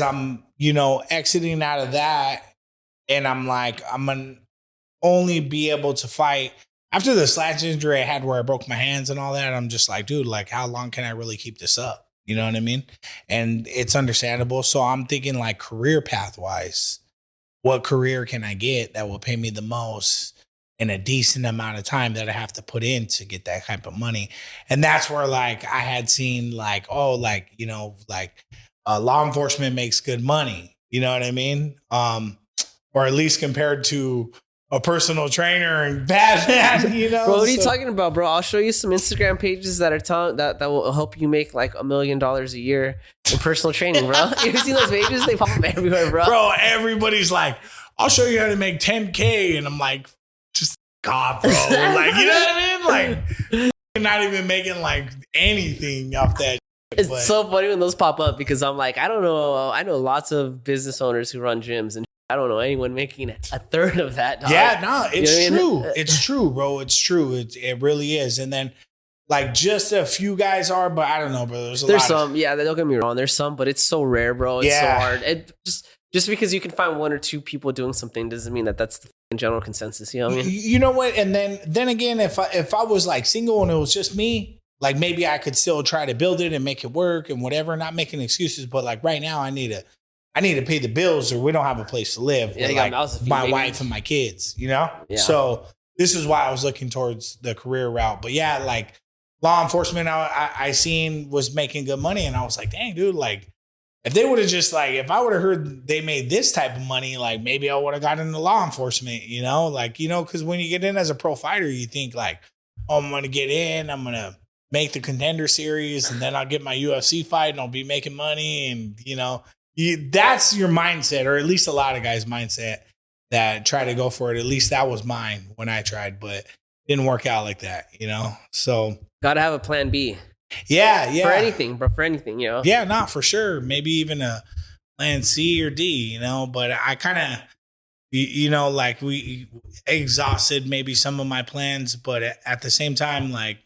I'm, you know, exiting out of that, and I'm like, I'm going to only be able to fight after the slash injury I had where I broke my hands and all that. I'm just like, dude, like, how long can I really keep this up? You know what I mean? And it's understandable. So I'm thinking, like, career path wise, what career can I get that will pay me the most in a decent amount of time that I have to put in to get that type of money? And that's where, like, I had seen, like, oh, like, you know, like, law enforcement makes good money. You know what I mean? Or at least compared to a personal trainer and Batman, you know. Bro, what are you talking about, bro? I'll show you some Instagram pages that are telling that will help you make like $1 million a year in personal training, bro. You ever seen those pages? They pop up everywhere, bro. Bro, everybody's like, I'll show you how to make 10K, and I'm like, just God, bro. Like, you know what I mean? Like, not even making like anything off that. It's so funny when those pop up because I'm like, I don't know. I know lots of business owners who run gyms, and I don't know anyone making a third of that. Dog. Yeah, no, it's you know true. I mean? It's true, bro. It's true. It really is. And then, like, just a few guys are, but I don't know, bro. There's some. Yeah, don't get me wrong. There's some, but it's so rare, bro. It's so hard. It just because you can find one or two people doing something doesn't mean that that's the general consensus. You know what I mean? You know what? And then again, if I was like single and it was just me, like, maybe I could still try to build it and make it work and whatever. Not making excuses, but like right now, I need to pay the bills, or we don't have a place to live. Yeah, with, like, my wife and my kids, you know? Yeah. So this is why I was looking towards the career route. But yeah, like, law enforcement, I seen was making good money, and I was like, dang, dude, like, if they would have just, like, if I would have heard they made this type of money, like, maybe I would have got into law enforcement, you know? Like, you know, because when you get in as a pro fighter, you think like, oh, I'm going to get in, I'm going to make the Contender Series, and then I'll get my UFC fight, and I'll be making money, and, you know, that's your mindset, or at least a lot of guys' mindset that try to go for it. At least that was mine when I tried, but didn't work out like that, you know? So gotta have a plan B. Yeah. For anything, bro. For anything, you know? Yeah, not for sure. Maybe even a plan C or D, you know? But I kind of, you know, like, we exhausted maybe some of my plans, but at the same time, like,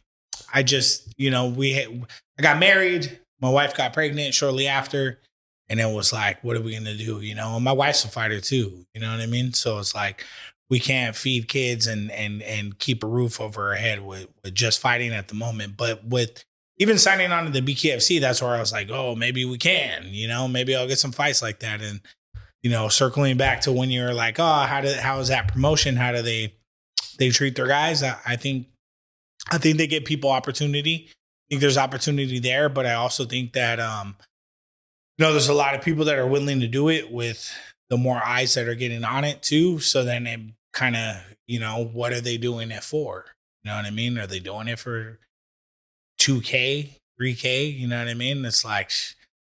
I just, you know, I got married. My wife got pregnant shortly after. And it was like, what are we going to do? You know, and my wife's a fighter too. You know what I mean? So it's like, we can't feed kids and keep a roof over our head with just fighting at the moment. But with even signing on to the BkFC, that's where I was like, oh, maybe we can, you know, maybe I'll get some fights like that. And, you know, circling back to when you're like, oh, how is that promotion? How do they treat their guys? I think they give people opportunity. I think there's opportunity there, but I also think that, you know, there's a lot of people that are willing to do it with the more eyes that are getting on it too. So then it kind of, you know, what are they doing it for? You know what I mean? Are they doing it for 2K, 3K? You know what I mean? It's like,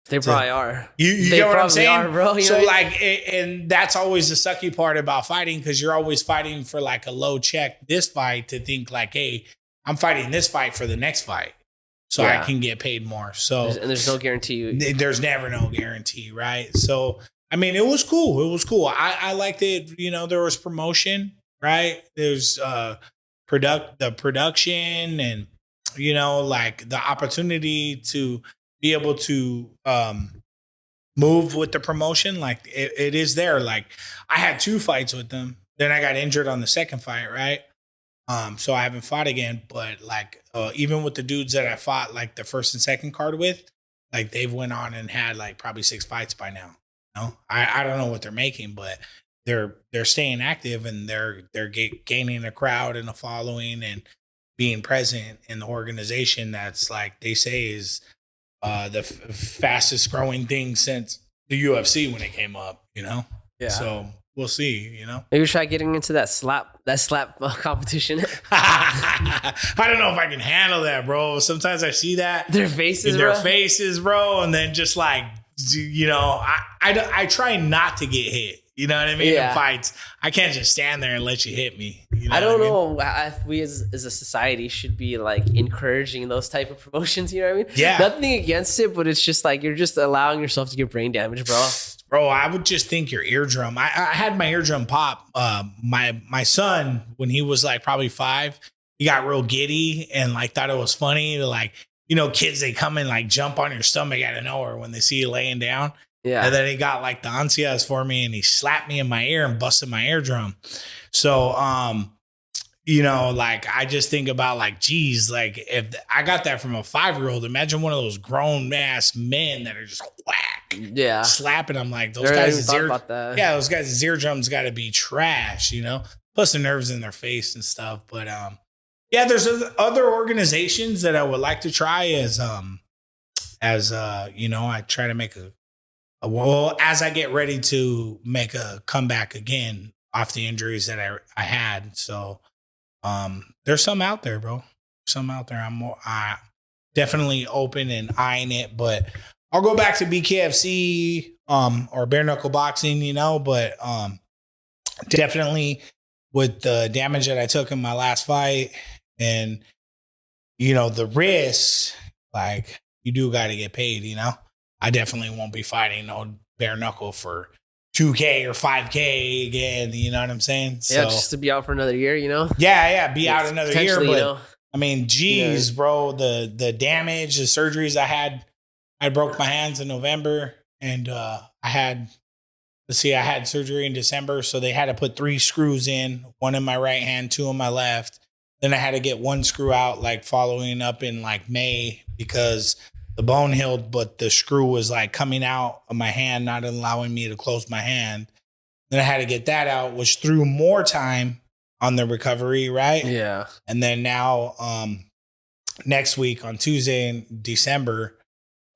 they probably are. You get what I'm saying? Are, bro. You so know like, and that's always the sucky part about fighting, because you're always fighting for like a low check this fight to think like, hey, I'm fighting this fight for the next fight, so I can get paid more. So there's no guarantee. There's never no guarantee, right? So I mean, it was cool. It was cool. I liked it. You know, there was promotion, right? There's the production, and you know, like the opportunity to be able to move with the promotion, like it is there. Like I had 2 fights with them. Then I got injured on the second fight, right? So I haven't fought again. But like even with the dudes that I fought like the first and second card with, like they've went on and had like probably 6 fights by now. You know? I don't know what they're making, but they're staying active and they're gaining a crowd and a following and being present in the organization that's like they say is the fastest growing thing since the UFC when it came up, you know? Yeah. So we'll see, you know? Maybe try getting into that slap competition. I don't know if I can handle that, bro. Sometimes I see that. Their faces, bro. And then just like, you know, I try not to get hit. You know what I mean? Yeah. In fights, I can't just stand there and let you hit me. You know I don't know if we as a society should be like encouraging those type of promotions. You know what I mean? Yeah. Nothing against it, but it's just like you're just allowing yourself to get brain damage, bro. Bro, I would just think your eardrum. I had my eardrum pop. My son, when he was like probably 5, he got real giddy and like thought it was funny. Like, you know, kids, they come and like jump on your stomach out of nowhere when they see you laying down. Yeah. And then he got like the ansias for me and he slapped me in my ear and busted my eardrum. So, you know, like I just think about like, geez, like if I got that from a 5-year-old, imagine one of those grown ass men that are just whack, slapping. I'm like, those guys' eardrums got to be trash, you know, plus the nerves in their face and stuff. But yeah, there's other organizations that I would like to try as you know, I try to make as I get ready to make a comeback again off the injuries that I had. So there's some out there, bro. Some out there. I'm definitely open and eyeing it, but I'll go back to BkFC or bare knuckle boxing, you know, but definitely with the damage that I took in my last fight and, you know, the risks, like you do got to get paid, you know. I definitely won't be fighting no bare knuckle for $2K or $5K again. You know what I'm saying? Yeah, so, just to be out for another year, you know? Yeah, be out another year. But, you know, I mean, geez, bro, the damage, the surgeries I broke my hands in November and I had surgery in December. So they had to put 3 screws in, 1 in my right hand, 2 in my left. Then I had to get 1 screw out, like following up in like May because the bone healed, but the screw was like coming out of my hand, not allowing me to close my hand. Then I had to get that out, which threw more time on the recovery, right? Yeah. And then now, next week on Tuesday in December,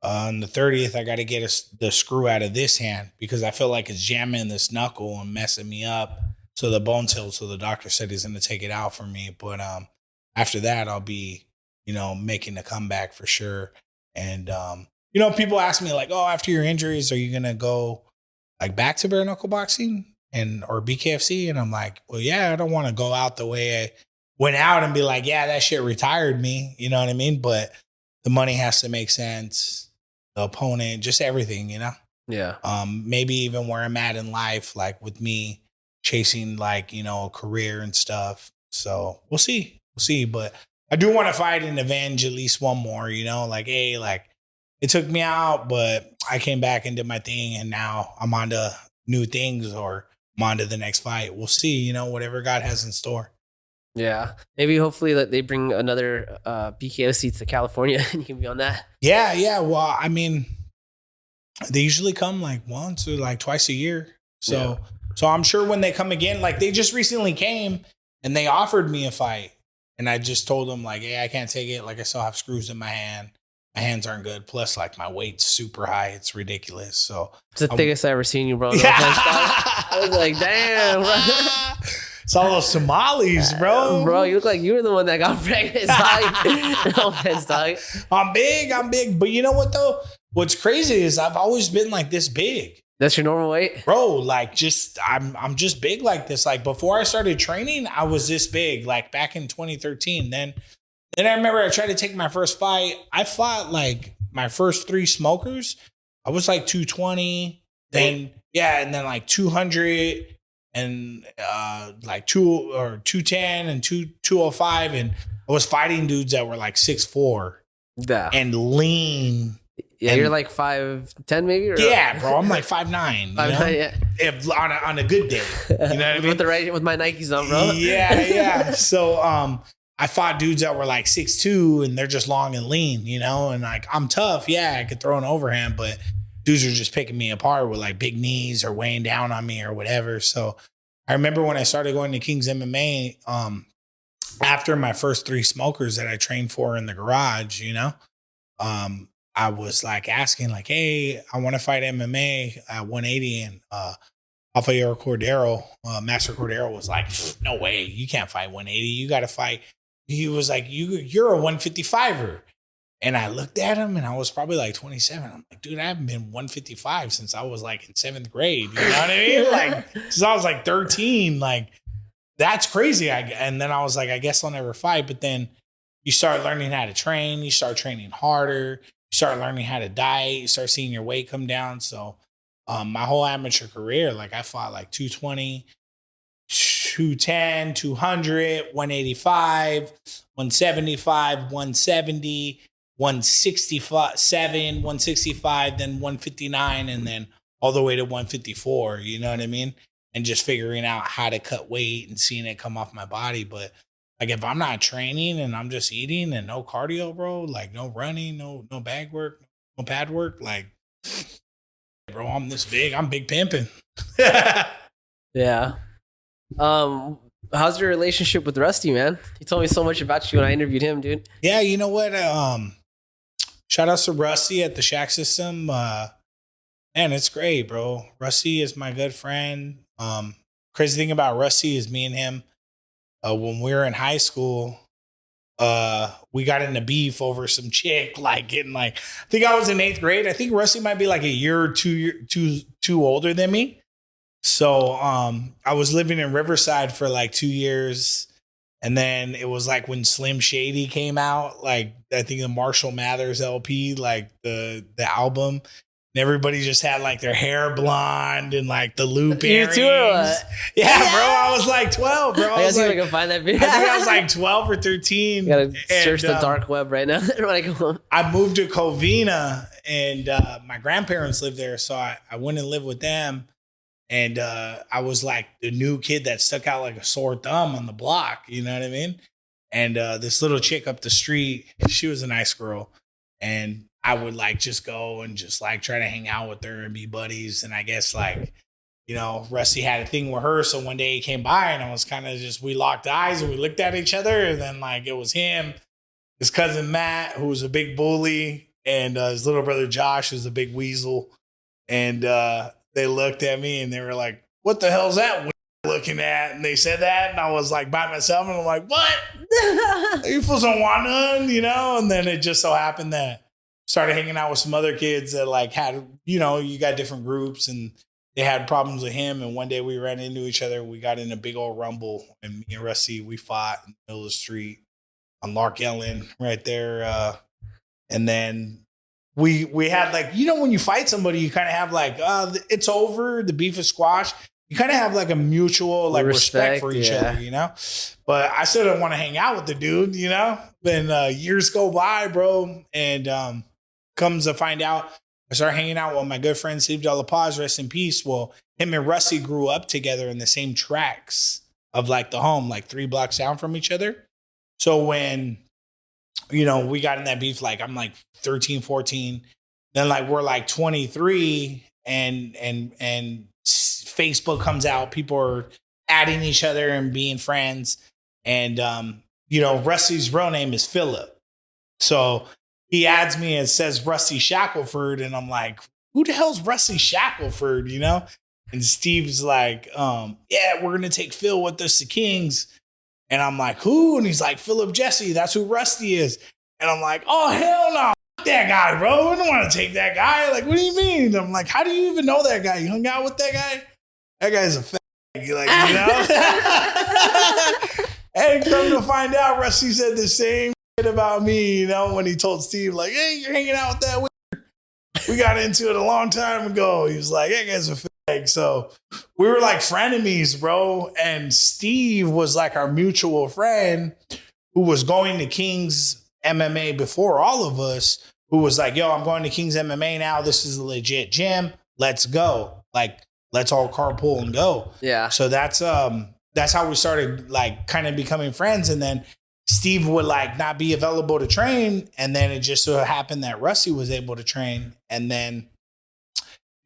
on the 30th, I got to get the screw out of this hand because I feel like it's jamming this knuckle and messing me up. So the bone's healed. So the doctor said he's going to take it out for me. But after that, I'll be, you know, making a comeback for sure. And, you know, people ask me like, oh, after your injuries, are you going to go like back to bare knuckle boxing or BkFC? And I'm like, well, yeah, I don't want to go out the way I went out and be like, yeah, that shit retired me. You know what I mean? But the money has to make sense. The opponent, just everything, you know? Yeah. Maybe even where I'm at in life, like with me chasing like, you know, a career and stuff. So we'll see. But I do want to fight and avenge at least one more, you know, like, hey, like it took me out, but I came back and did my thing and now I'm on to new things or I'm on to the next fight. We'll see, you know, whatever God has in store. Yeah. Maybe hopefully that they bring another BkFC to California and you can be on that. Yeah. Well, I mean, they usually come like once or like twice a year. So I'm sure when they come again, like they just recently came and they offered me a fight. And I just told them like, hey, I can't take it. Like I still have screws in my hand. My hands aren't good. Plus like my weight's super high. It's ridiculous. So it's the thickest I've ever seen you, bro. Yeah. I was like, damn, bro. It's all those Somalis, bro. Bro, you look like you were the one that got pregnant. No offense, dog. I'm big. But you know what though? What's crazy is I've always been like this big. That's your normal weight? Bro, like I'm just big like this. Like before I started training, I was this big, like back in 2013. Then I remember I tried to take my first fight. I fought like my first 3 smokers. I was like 220, then like 200, and like 210 and 205, and I was fighting dudes that were like 6'4" and lean. Yeah, and you're like 5'10" maybe? Or yeah, bro, I'm like 5'9". 5'9", yeah. If on a good day. You know what I mean? With my Nikes on, bro. Yeah. So I fought dudes that were like 6'2", and they're just long and lean, you know? And like, I'm tough. Yeah, I could throw an overhand, but dudes are just picking me apart with like big knees or weighing down on me or whatever. So I remember when I started going to Kings MMA, after my first 3 smokers that I trained for in the garage, you know, I was like asking like, hey, I want to fight MMA at 180. And Rafael Cordeiro, Master Cordeiro was like, no way, you can't fight 180. You got to fight. He was like, you're a 155er. And I looked at him and I was probably like 27. I'm like, dude, I haven't been 155 since I was like in 7th grade. You know what I mean? Like, since I was like 13, like, that's crazy. And then I was like, I guess I'll never fight. But then you start learning how to train. You start training harder. You start learning how to diet. You start seeing your weight come down. So my whole amateur career, like I fought like 220, 210, 200, 185, 175, 170, 167, 165, then 159, and then all the way to 154. You know what I mean? And just figuring out how to cut weight and seeing it come off my body. But like if I'm not training and I'm just eating and no cardio, bro, like no running, no bag work, no pad work, like, bro, I'm this big. I'm big pimping. Yeah. How's your relationship with Rusty, man? He told me so much about you when I interviewed him, dude. Yeah, you know what? Shout out to Rusty at the Shack System. Man, it's great, bro. Rusty is my good friend. Crazy thing about Rusty is me and him, when we were in high school, we got into beef over some chick, like getting like, I think I was in 8th grade. I think Rusty might be like a year or two older than me. So I was living in Riverside for like 2 years. And then it was like when Slim Shady came out, like I think the Marshall Mathers LP, like the album. And everybody just had like their hair blonde and like the loop earrings. You too, or what? Yeah, bro. I was like 12, bro. I see if I can find that video. I think I was like 12 or 13. You gotta search the dark web right now when I go home. I moved to Covina and my grandparents lived there. So I went and lived with them. And I was like the new kid that stuck out like a sore thumb on the block. You know what I mean? And this little chick up the street, she was a nice girl. And I would like just go and just like try to hang out with her and be buddies. And I guess like, you know, Rusty had a thing with her. So one day he came by and I was kind of just, we locked eyes and we looked at each other. And then like it was him, his cousin Matt, who was a big bully, and his little brother Josh, who's a big weasel. And they looked at me and they were like, what the hell's that looking at? And they said that. And I was like by myself and I'm like, what? You fools don't want none, you know? And then it just so happened that started hanging out with some other kids that like had, you know, you got different groups and they had problems with him. And one day we ran into each other. We got in a big old rumble and me and Rusty, we fought in the middle of the street on Lark Ellen right there. And then we had like, you know, when you fight somebody, you kind of have like, it's over. The beef is squashed. You kind of have like a mutual like respect for each other, you know? But I still don't want to hang out with the dude, you know? Then years go by, bro. And comes to find out, I started hanging out with my good friend Steve De La Paz, rest in peace. Well, him and Rusty grew up together in the same tracks of like the home, like 3 blocks down from each other. So when, you know, we got in that beef, like I'm like 13, 14. Then like we're like 23 and Facebook comes out. People are adding each other and being friends. And, you know, Rusty's real name is Philip. So he adds me and says Rusty Shackelford. And I'm like, who the hell's Rusty Shackelford, you know? And Steve's like, yeah, we're going to take Phil with us to Kings. And I'm like, who? And he's like, Philip Jesse. That's who Rusty is. And I'm like, oh, hell no. Fuck that guy, bro. I don't want to take that guy. Like, what do you mean? And I'm like, how do you even know that guy? You hung out with that guy? That guy's a fag. Like, you know? And come to find out, Rusty said the same shit about me, you know, when he told Steve, like, hey, you're hanging out with that weird. We got into it a long time ago. He was like, that guy's a fag. Like, so we were like frenemies, bro. And Steve was like our mutual friend who was going to Kings MMA before all of us, who was like, yo, I'm going to Kings MMA now. This is a legit gym. Let's go. Like, let's all carpool and go. Yeah. So that's how we started like kind of becoming friends. And then Steve would like not be available to train. And then it just so happened that Rusty was able to train. And then,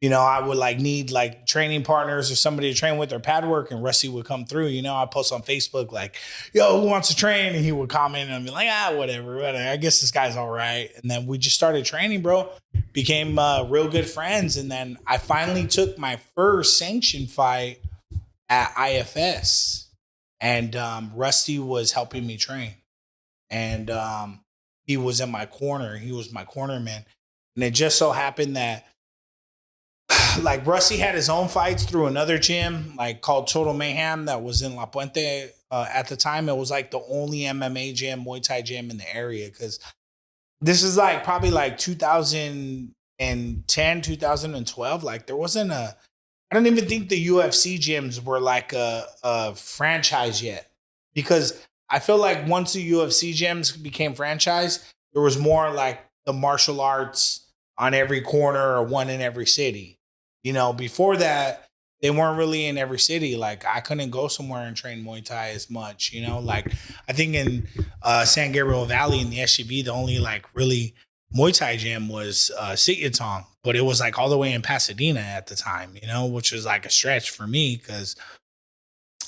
you know, I would like need like training partners or somebody to train with or pad work, and Rusty would come through. You know, I post on Facebook like, yo, who wants to train? And he would comment and be like, whatever. I guess this guy's all right. And then we just started training, bro. Became real good friends. And then I finally took my first sanctioned fight at IFS. And Rusty was helping me train. And he was in my corner. He was my corner man. And it just so happened that like Rusty had his own fights through another gym like called Total Mayhem that was in La Puente. At the time, it was like the only MMA gym, Muay Thai gym in the area. Because this is like probably like 2010, 2012. Like there wasn't I don't even think the UFC gyms were like a franchise yet. Because I feel like once the UFC gyms became franchise, there was more like the martial arts on every corner or one in every city. You know, before that, they weren't really in every city. Like I couldn't go somewhere and train Muay Thai as much, you know, like I think in San Gabriel Valley in the SGV, the only like really Muay Thai gym was Sityodtong, but it was like all the way in Pasadena at the time, you know, which was like a stretch for me because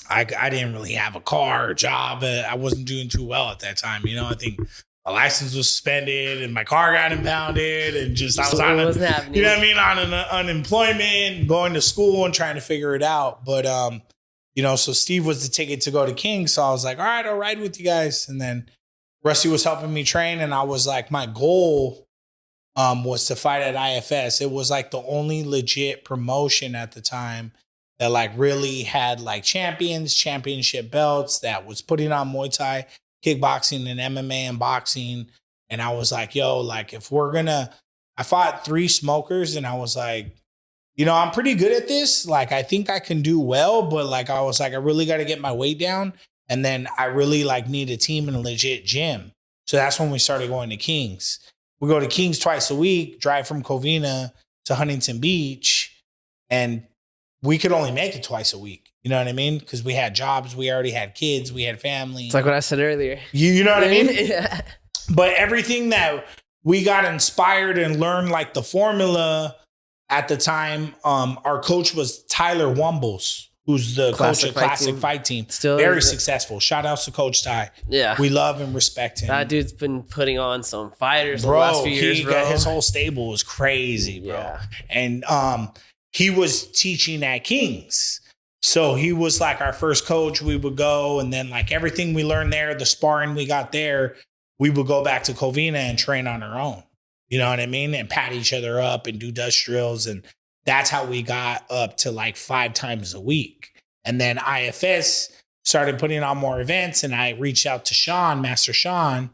I didn't really have a car or job. I wasn't doing too well at that time. You know, I think my license was suspended and my car got impounded and just I was on, you know what I mean, on an unemployment, going to school and trying to figure it out. But, you know, so Steve was the ticket to go to King. So I was like, all right, I'll ride with you guys. And then Rusty was helping me train. And I was like, my goal was to fight at IFS. It was like the only legit promotion at the time that like really had like championship belts, that was putting on Muay Thai, kickboxing and MMA and boxing. And I was like, yo, like if we're I fought 3 smokers and I was like, you know, I'm pretty good at this. Like, I think I can do well, but like, I was like, I really got to get my weight down. And then I really like need a team in a legit gym. So that's when we started going to Kings. We go to Kings twice a week, drive from Covina to Huntington Beach. And we could only make it twice a week. You know what I mean? Because we had jobs, we already had kids, we had family. It's like what I said earlier. You know what I mean? Yeah. But everything that we got inspired and learned, like the formula at the time, our coach was Tyler Wumbles, who's the coach of Classic Fight Team. Still very successful. Shout outs to Coach Ty. Yeah. We love and respect him. That dude's been putting on some fighters the last few years, bro. His whole stable was crazy, bro. Yeah. And he was teaching at Kings. So he was like our first coach. We would go, and then like everything we learned there, the sparring we got there, we would go back to Covina and train on our own. You know what I mean? And pat each other up and do dust drills. And that's how we got up to like 5 times a week. And then IFS started putting on more events. And I reached out to Sean, Master Sean,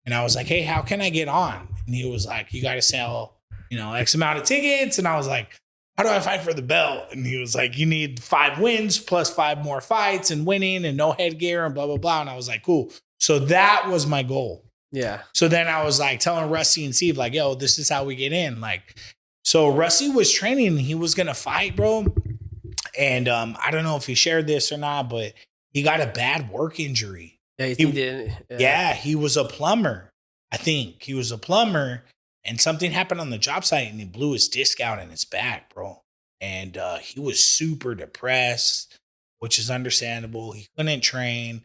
and I was like, hey, how can I get on? And he was like, you got to sell, you know, X amount of tickets. And I was like, how do I fight for the belt? And he was like, you need 5 wins plus 5 more fights and winning and no headgear and blah, blah, blah. And I was like, cool. So that was my goal. Yeah. So then I was like telling Rusty and Steve, like, yo, this is how we get in. Like, so Rusty was training. He was going to fight, bro. And I don't know if he shared this or not, but he got a bad work injury. Yeah, he did. Yeah, he was a plumber. I think he was a plumber. And something happened on the job site and he blew his disc out in his back, bro. And he was super depressed, which is understandable. He couldn't train.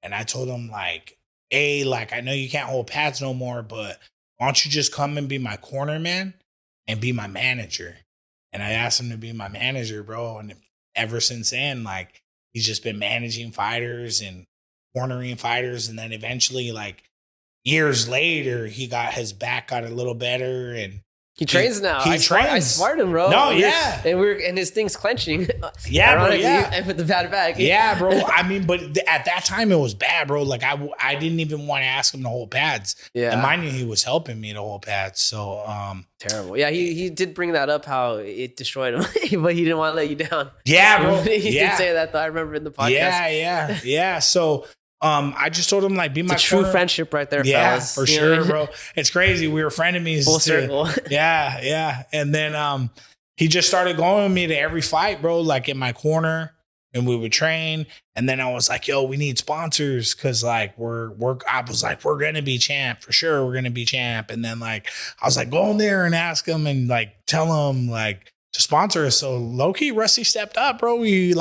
And I told him, like, hey, like, I know you can't hold pads no more, but why don't you just come and be my corner man and be my manager? And I asked him to be my manager, bro. And ever since then, like, he's just been managing fighters and cornering fighters. And then eventually, like, years later, his back got a little better and He trains now. He trains. I smarted him, bro. No, yeah. And his thing's clenching. Yeah, bro, yeah. And with the bad back. Yeah, bro. I mean, but at that time it was bad, bro. Like I didn't even want to ask him to hold pads. Yeah. And mind you, he was helping me to hold pads. So terrible. Yeah, he did bring that up how it destroyed him, but he didn't want to let you down. Yeah, bro. He did say that though. I remember in the podcast. Yeah. So I just told him like be my true friendship right there, fellas. For sure, bro. It's crazy. We were frenemies. Full circle. Yeah. And then he just started going with me to every fight, bro, like in my corner, and we would train. And then I was like, yo, we need sponsors because like we're gonna be champ for sure. We're gonna be champ. And then like I was like, go in there and ask him and like tell him like to sponsor us. So low-key, Rusty stepped up, bro. He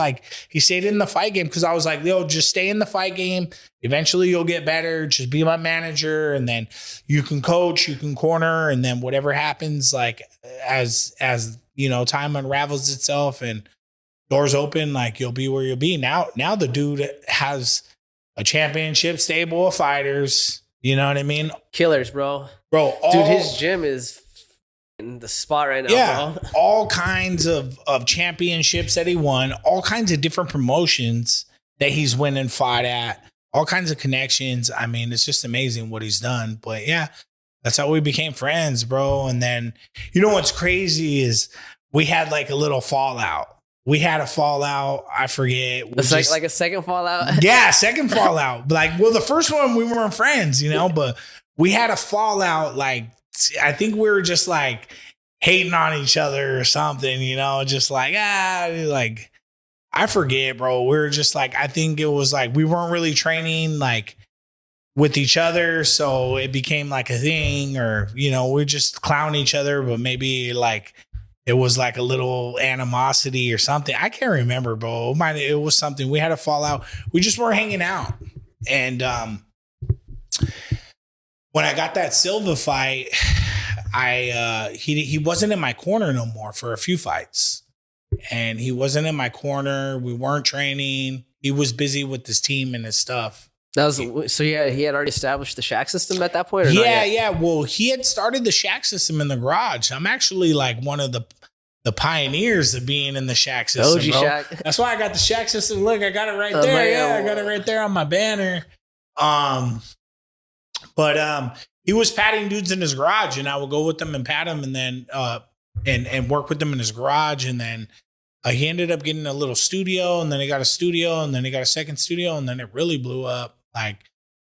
stayed in the fight game because I was like, yo, just stay in the fight game. Eventually you'll get better. Just be my manager. And then you can coach, you can corner. And then whatever happens, like as you know, time unravels itself and doors open, like you'll be where you'll be. Now the dude has a championship stable of fighters. You know what I mean? Killers, bro. Bro, dude, his gym is in the spot right now, bro. All kinds of championships that he won, all kinds of different promotions that he's win and fought at, all kinds of connections. I mean, it's just amazing what he's done. But yeah, that's how we became friends, bro. And then, you know what's crazy is we had like a little fallout. We had a fallout. I forget. It's like a second fallout? Yeah, second fallout. Like, well, the first one, we weren't friends, you know, but we had a fallout. Like, I think we were just like hating on each other or something, you know, just like, like, I forget, bro. We were just like, I think it was like, we weren't really training like with each other. So it became like a thing, or, you know, we just clown each other, but maybe like it was like a little animosity or something. I can't remember, bro. It was something. We had a fallout. We just weren't hanging out. And when I got that Silva fight, he wasn't in my corner no more for a few fights. And he wasn't in my corner. We weren't training. He was busy with his team and his stuff. So he had already established the shack system at that point? Or yeah. Well, he had started the shack system in the garage. I'm actually like one of the pioneers of being in the shack system. OG bro. shack. That's why I got the shack system. Look, I got it right there. Yeah, I got it right there on my banner. But he was patting dudes in his garage, and I would go with them and pat them, and then and work with them in his garage, and then he ended up getting a little studio, and then he got a studio, and then he got a second studio, and then it really blew up. Like,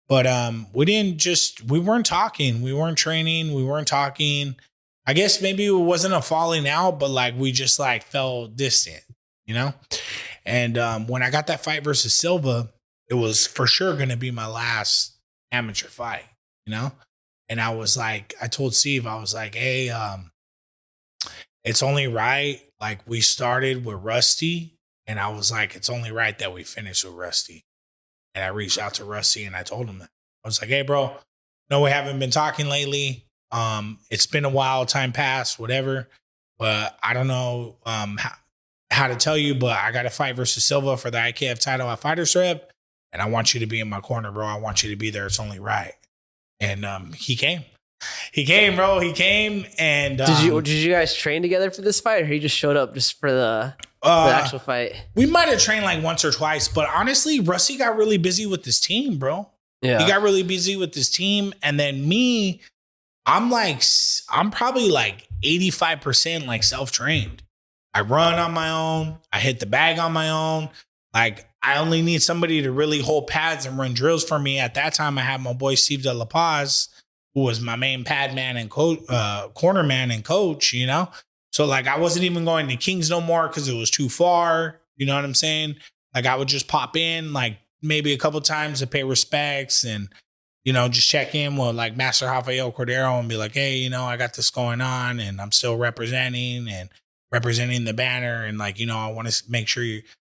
but we weren't talking, we weren't training, we weren't talking. I guess maybe it wasn't a falling out, but like we just like felt distant, you know. And when I got that fight versus Silva, it was for sure going to be my last amateur fight, you know. And I was like, I told Steve, I was like, hey, it's only right. Like, we started with Rusty, and I was like, it's only right that we finish with Rusty. And I reached out to Rusty and I told him that. I was like, hey, bro, no, we haven't been talking lately. It's been a while, time passed, whatever. But I don't know how to tell you, but I got a fight versus Silva for the IKF title at Fighters Rep. And I want you to be in my corner, bro. I want you to be there. It's only right. And he came. He came, bro. He came. And did you guys train together for this fight, or he just showed up just for the actual fight? We might have trained like once or twice, but honestly, Rusty got really busy with his team, bro. Yeah, he got really busy with his team, and then me, I'm probably like 85% like self-trained. I run on my own. I hit the bag on my own. Like, I only need somebody to really hold pads and run drills for me. At that time, I had my boy Steve De La Paz, who was my main pad man and corner man and coach, you know? So like, I wasn't even going to Kings no more because it was too far. You know what I'm saying? Like, I would just pop in like maybe a couple times to pay respects and, you know, just check in with like Master Rafael Cordeiro and be like, hey, you know, I got this going on and I'm still representing the banner. And like, you know, I want to make sure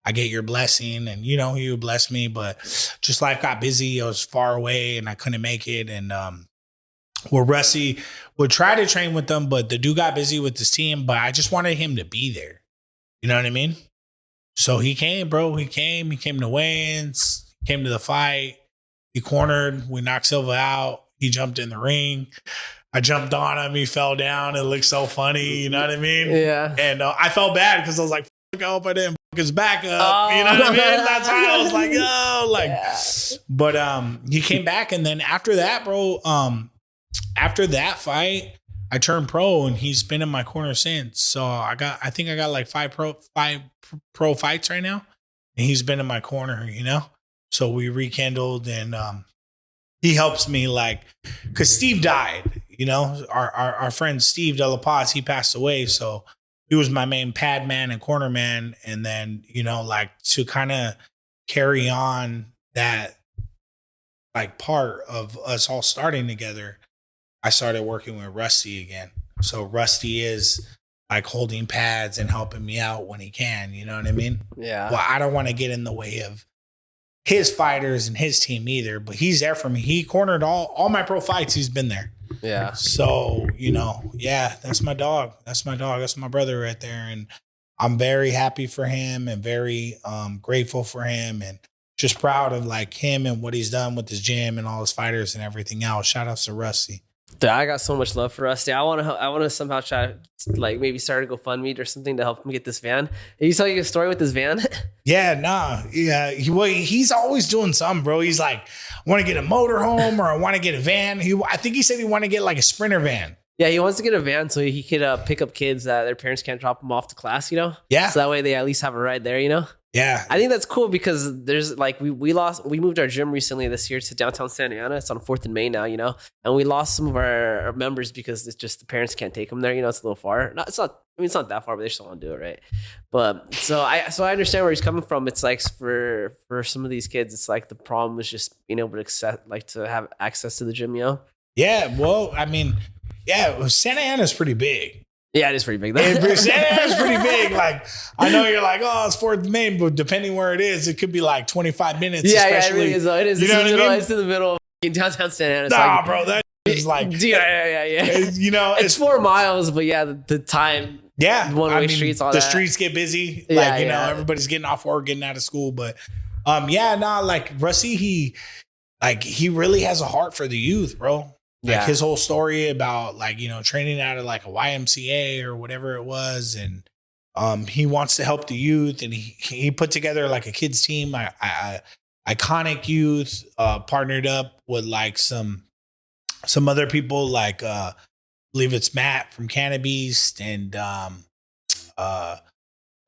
I get your blessing. And, you know, you blessed me, but just life got busy. I was far away and I couldn't make it. And, well, Rusty would try to train with them, but the dude got busy with his team. But I just wanted him to be there. You know what I mean? So he came, bro. He came to weigh-ins, came to the fight. He cornered. We knocked Silva out. He jumped in the ring. I jumped on him. He fell down. It looked so funny. You know what I mean? Yeah. And I felt bad because I was like, fuck, I hope I didn't fuck his back up. You know what I mean? That's why I was like, oh, like. Yeah. But he came back, and then after that, bro, after that fight, I turned pro, and he's been in my corner since. So I think I got like five pro fights right now, and he's been in my corner, you know? So we rekindled, and he helps me, like, because Steve died, you know? Our friend Steve De La Paz, he passed away, so he was my main pad man and corner man. And then, you know, like, to kind of carry on that, like, part of us all starting together, I started working with Rusty again. So Rusty is like holding pads and helping me out when he can. You know what I mean? Yeah. Well, I don't want to get in the way of his fighters and his team either, but he's there for me. He cornered all my pro fights. He's been there. Yeah. So, you know, yeah, that's my dog. That's my dog. That's my brother right there. And I'm very happy for him and very grateful for him, and just proud of like him and what he's done with his gym and all his fighters and everything else. Shout outs to Rusty. Dude, I got so much love for Rusty. I want to somehow try to, like, maybe start a GoFundMe or something to help him get this van. Did you tell you a story with this van? Yeah, nah. Yeah. He's always doing something, bro. He's like, I want to get a motorhome, or I want to get a van. I think he said he wanted to get like a Sprinter van. Yeah, he wants to get a van so he could pick up kids that their parents can't drop them off to class, you know? Yeah. So that way they at least have a ride there, you know? Yeah. I think that's cool because there's like, we moved our gym recently this year to downtown Santa Ana. It's on 4th and Main now, you know? And we lost some of our members because it's just the parents can't take them there, you know? It's a little far. It's not that far, but they just don't want to do it, right? But so I understand where he's coming from. It's like for some of these kids, it's like the problem is just being able to accept, like, to have access to the gym, you know? Yeah, well, I mean, yeah, Santa Ana's pretty big. Yeah, it is pretty big. Santa Ana's pretty big. Like, I know you're like, oh, it's 4th and Main, but depending where it is, it could be like 25 minutes. Yeah, especially, it really is. It is. You know what I mean? It's in the middle of downtown Santa Ana. Nah, like, bro, that is like, yeah. You know, it's 4 miles, but yeah, the time. Yeah, one-way streets, all the that. streets get busy. Like, Yeah, you know, everybody's getting off work, getting out of school. But like Rusty, he really has a heart for the youth, bro. Like his whole story about, like, you know, training out of like a YMCA or whatever it was. And he wants to help the youth, and he put together like a kids team, Iconic Youth, partnered up with like some other people, like I believe it's Matt from Cannabis, and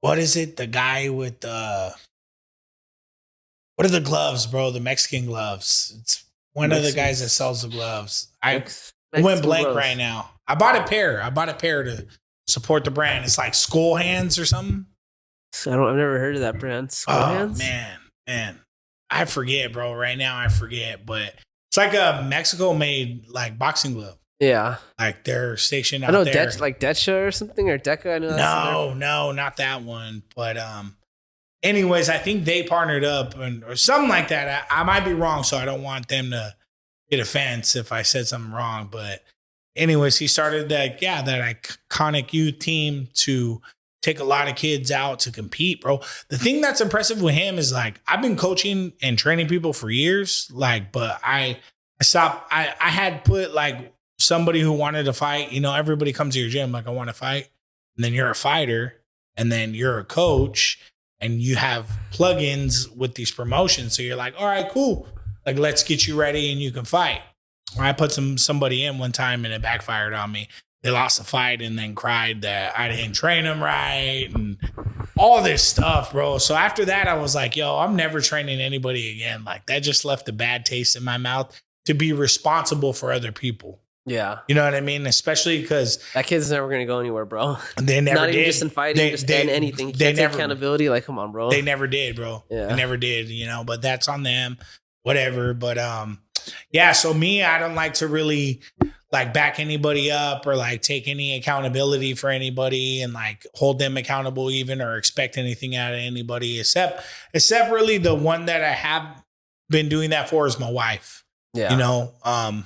what is it? The guy with what are the gloves, bro? The Mexican gloves. It's one of the guys that sells the gloves. I went blank right now. I bought a pair to support the brand. It's like Skull Hands or something. I've never heard of that brand. Skull Hands? Man. I forget, bro. Right now I forget, but it's like a Mexico-made like boxing glove. Yeah. Like they're stationed out there. Like Decha or something, or Deca. I know that's No, not that one. But anyways, I think they partnered up or something like that. I might be wrong, so I don't want them to get offense if I said something wrong. But anyways, he started that Iconic Youth team to take a lot of kids out to compete, bro. The thing that's impressive with him is, like, I've been coaching and training people for years, like, but I stopped. I had put like somebody who wanted to fight. You know, everybody comes to your gym like, I want to fight, and then you're a fighter, and then you're a coach, and you have plugins with these promotions. So you're like, all right, cool. Like, let's get you ready and you can fight. Or I put somebody in one time and it backfired on me. They lost the fight and then cried that I didn't train them right and all this stuff, bro. So after that, I was like, yo, I'm never training anybody again. Like, that just left a bad taste in my mouth to be responsible for other people. Yeah. You know what I mean? Especially because that kid's never going to go anywhere, bro. They never Not did. Even just in fighting, just in anything. You can't take accountability. Like, come on, bro. They never did, bro. Yeah. They never did, you know, but that's on them, whatever. But yeah, so me, I don't like to really like back anybody up or like take any accountability for anybody and like hold them accountable even or expect anything out of anybody except really the one that I have been doing that for is my wife. Yeah. You know,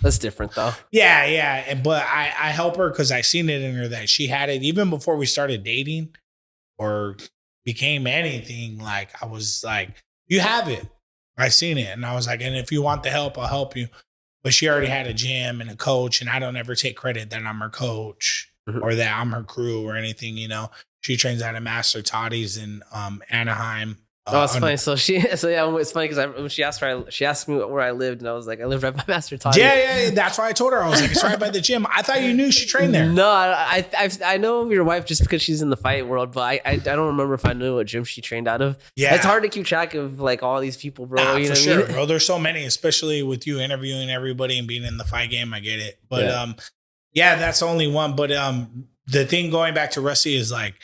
that's different though. Yeah. But I help her because I seen it in her that she had it even before we started dating or became anything. Like, I was like, you have it. I seen it. And I was like, and if you want the help, I'll help you. but she already had a gym and a coach, and I don't ever take credit that I'm her coach or that I'm her crew or anything, you know. She trains at a Master Toddy's in Anaheim. It's funny. So yeah, it's funny because when she asked me where I lived, and I was like, I lived right by Master Toddy. Yeah. That's why I told her. I was like, it's right by the gym. I thought you knew she trained there. No, I know your wife just because she's in the fight world, but I don't remember if I knew what gym she trained out of. Yeah, it's hard to keep track of like all these people, bro. Nah, you know for sure, what I mean? bro. There's so many, especially with you interviewing everybody and being in the fight game. I get it, but yeah, that's only one. But the thing going back to Rusty is like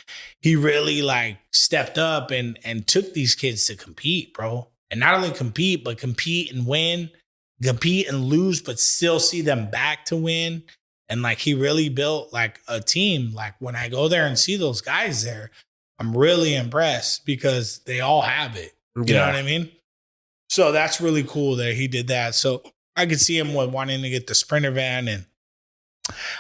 he really like stepped up and took these kids to compete, bro. And not only compete, but compete and win, compete and lose, but still see them back to win. And like he really built like a team. Like when I go there and see those guys there, I'm really impressed because they all have it. You know what I mean? So that's really cool that he did that. So I could see him wanting to get the Sprinter van, and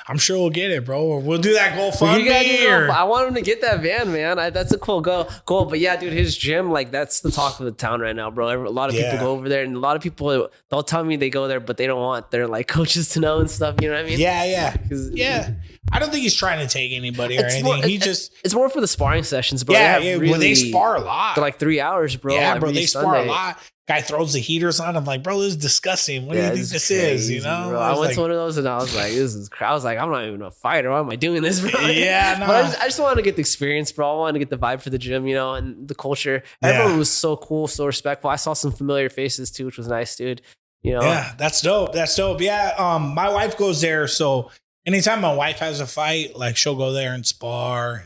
I'm sure we'll get it, bro. We'll do that GoFundMe. I want him to get that van, man. That's a cool goal. But yeah, dude, his gym, like that's the talk of the town right now, bro. A lot of people go over there, and a lot of people they'll tell me they go there, but they don't want their like coaches to know and stuff. You know what I mean? Yeah. I don't think he's trying to take anybody or anything. It's more for the sparring sessions, bro. They spar a lot. For like 3 hours, bro. Yeah, bro, they spar a lot. Guy throws the heaters on. I'm like, bro, this is disgusting. What do you think this crazy, is? You know, bro. I went to one of those and I was like, this is. I was like, I'm not even a fighter. Why am I doing this, bro? Yeah, no. But I just wanted to get the experience, bro. I wanted to get the vibe for the gym, you know, and the culture. Everyone was so cool, so respectful. I saw some familiar faces too, which was nice, dude. You know, yeah, that's dope. Yeah, my wife goes there, so anytime my wife has a fight, like she'll go there and spar,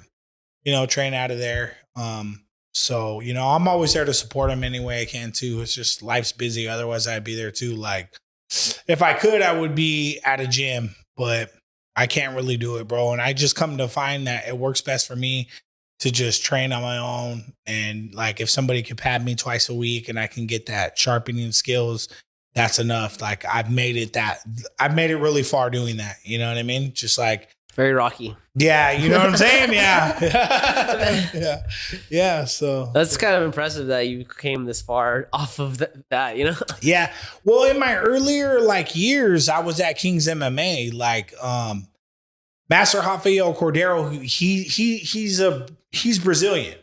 you know, train out of there. So, you know, I'm always there to support him any way I can too. It's just life's busy. Otherwise I'd be there too. Like if I could, I would be at a gym, but I can't really do it, bro. And I just come to find that it works best for me to just train on my own. And like, if somebody could pad me twice a week and I can get that sharpening skills, that's enough. Like I've made it really far doing that. You know what I mean? Just like, very rocky. Yeah, you know what I'm saying? Yeah. Yeah. So that's kind of impressive that you came this far off of that, you know? Yeah. Well, in my earlier like years, I was at Kings MMA. Like Master Rafael Cordeiro, he's Brazilian.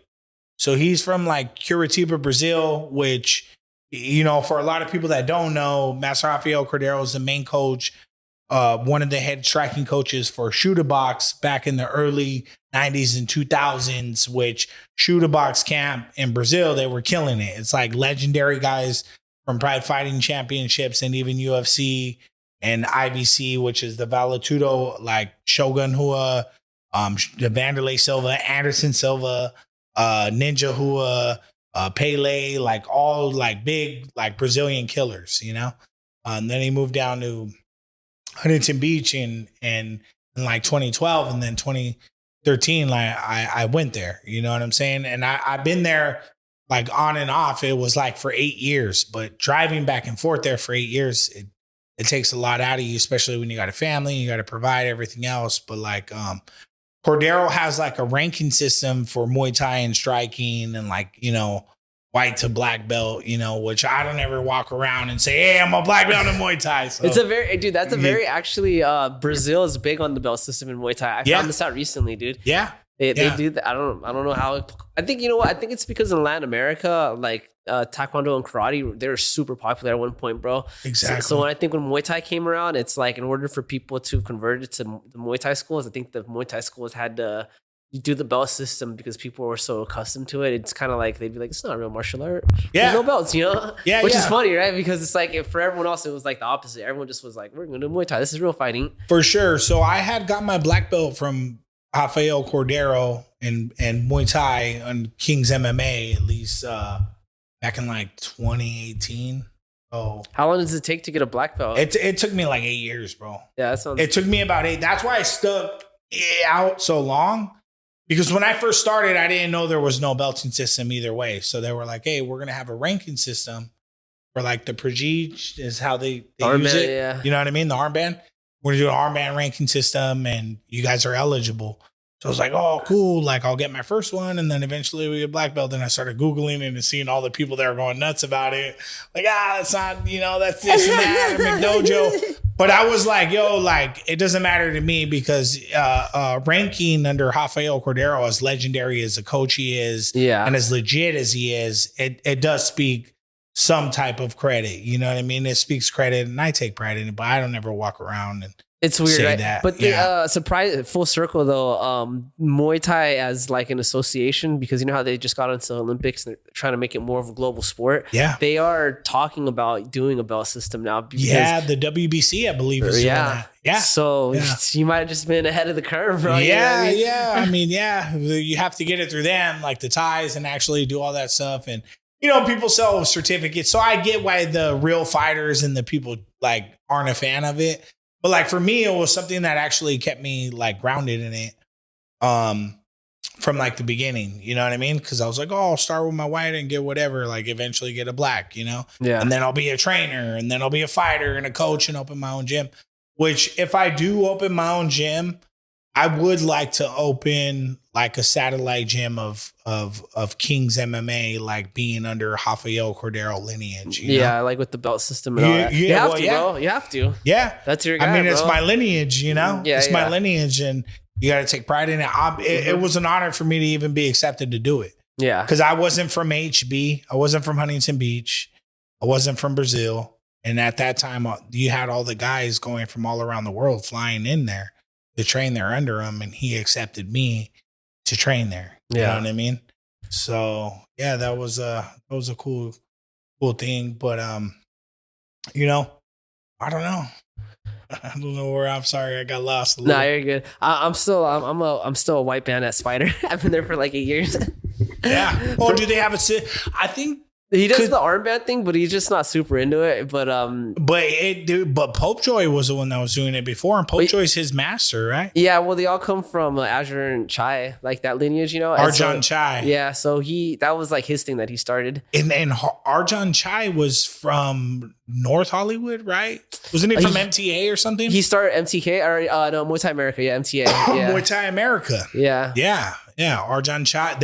So he's from like Curitiba, Brazil, which, you know, for a lot of people that don't know, Master Rafael Cordeiro is the main coach, one of the head striking coaches for Shooter Box back in the early 90s and 2000s, which Shooter Box camp in Brazil, they were killing it. It's like legendary guys from Pride Fighting Championships and even UFC and IVC, which is the Valetudo, like Shogun Hua, the Vanderlei Silva, Anderson Silva, Ninja Hua, Pele, like all like big, like Brazilian killers, you know? And then he moved down to Huntington Beach in like 2012, and then 2013, like I went there, you know what I'm saying? And I've been there like on and off. It was like for 8 years, but driving back and forth there for 8 years, it takes a lot out of you, especially when you got a family, you got to provide everything else. But like, Cordeiro has like a ranking system for Muay Thai and striking and like, you know, white to black belt, you know, which I don't ever walk around and say, hey, I'm a black belt in Muay Thai. So. It's a very, dude, that's a very, actually, Brazil is big on the belt system in Muay Thai. I found this out recently, dude. Yeah. They do that. I don't know how. I think, you know what? I think it's because in Latin America, like Taekwondo and karate, they were super popular at one point, bro. Exactly. So when I think when Muay Thai came around, it's like in order for people to convert it to the Muay Thai schools, I think the Muay Thai schools had to do the belt system because people were so accustomed to it. It's kind of like they'd be like, it's not a real martial art. Yeah. There's no belts, you know? Yeah. Which is funny, right? Because it's like for everyone else, it was like the opposite. Everyone just was like, we're going to do Muay Thai. This is real fighting. For sure. So I had got my black belt from Rafael Cordeiro and Muay Thai on Kings MMA, at least back in like 2018. Oh, how long does it take to get a black belt? It took me like 8 years, bro. Yeah, that sounds. It took me about 8. That's why I stuck out so long. Because when I first started, I didn't know there was no belting system either way. So they were like, hey, we're going to have a ranking system for like the prestige is how they use it. Yeah. You know what I mean? The armband. We're going to do an armband ranking system and you guys are eligible. So I was like, oh, cool. Like, I'll get my first one. And then eventually we get black belt. Then I started Googling it and seeing all the people that are going nuts about it. Like, that's not, that's this and that, McDojo. But I was like, yo, like, it doesn't matter to me because ranking under Rafael Cordeiro, as legendary as a coach he is, and as legit as he is, it does speak some type of credit. You know what I mean? It speaks credit, and I take pride in it, but I don't ever walk around and it's weird, right? That. But the surprise, full circle though, Muay Thai as like an association, because you know how they just got into the Olympics and they're trying to make it more of a global sport. Yeah, they are talking about doing a belt system now. Because, the WBC, I believe, is doing that. Yeah, so you might have just been ahead of the curve, bro. Yeah, you know I mean? You have to get it through them, like the ties, and actually do all that stuff. And people sell certificates, so I get why the real fighters and the people like aren't a fan of it. But like for me, it was something that actually kept me like grounded in it from like the beginning. You know what I mean? Because I was like, I'll start with my white and get whatever, like eventually get a black, Yeah. And then I'll be a trainer, and then I'll be a fighter and a coach and open my own gym. Which if I do open my own gym, I would like to open like a satellite gym of Kings MMA, like being under Rafael Cordeiro lineage. You know? Like with the belt system and all that. You have to, bro. You have to. Yeah. That's your guy, it's my lineage, It's my lineage, and you got to take pride in it. It was an honor for me to even be accepted to do it. Yeah. Because I wasn't from HB. I wasn't from Huntington Beach. I wasn't from Brazil. And at that time, you had all the guys going from all around the world flying in there to train there under him, and he accepted me to train there. You know what I mean? So that was a cool thing. But I don't know. I don't know where. I'm sorry, I got lost a little. Nah, you're good. I'm still a white band at Spider. I've been there for like 8 years. Yeah. Oh, do they have I think he does the armband thing, but he's just not super into it. But Pope Joy was the one that was doing it before, and Pope Joy's his master, right? Yeah, well, they all come from Azure and Chai, like that lineage, Arjan Chai. Yeah, so that was like his thing that he started. And Arjan Chai was from North Hollywood, right? Wasn't he from MTA or something? He started MTK or no, Muay Thai America. Yeah, MTA. Yeah. Muay Thai America. Yeah. Arjan Chai.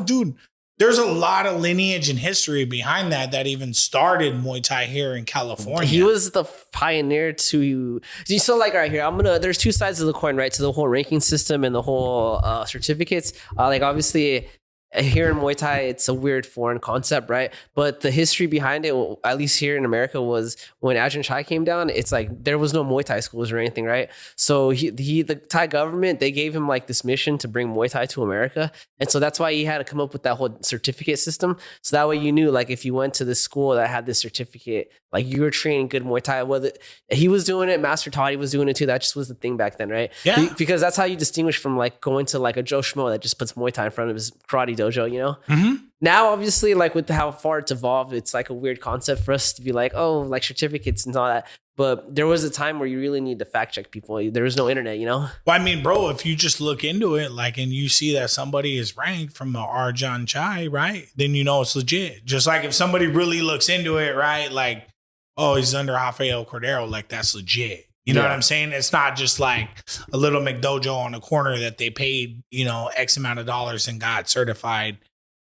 Dude. There's a lot of lineage and history behind that even started Muay Thai here in California. He was the pioneer to. So like right here, there's two sides of the coin, right? To the whole ranking system and the whole certificates. Like obviously here in Muay Thai, it's a weird foreign concept, right? But the history behind it, at least here in America, was when Ajahn Chai came down, it's like there was no Muay Thai schools or anything, right? So the Thai government, they gave him like this mission to bring Muay Thai to America. And so that's why he had to come up with that whole certificate system. So that way you knew, like, if you went to this school that had this certificate, like you were training good Muay Thai, whether he was doing it, Master Toddy was doing it too. That just was the thing back then, right? Yeah. Because that's how you distinguish from like going to like a Joe Schmo that just puts Muay Thai in front of his karate dojo, Mm-hmm. Now, obviously, like with how far it's evolved, it's like a weird concept for us to be like, oh, like certificates and all that. But there was a time where you really need to fact check people. There was no internet, Well, I mean, bro, if you just look into it, like, and you see that somebody is ranked from the Arjan Chai, right? Then it's legit. Just like if somebody really looks into it, right? Like, oh, he's under Rafael Cordeiro, like that's legit. You know what I'm saying? It's not just like a little McDojo on the corner that they paid, X amount of dollars and got certified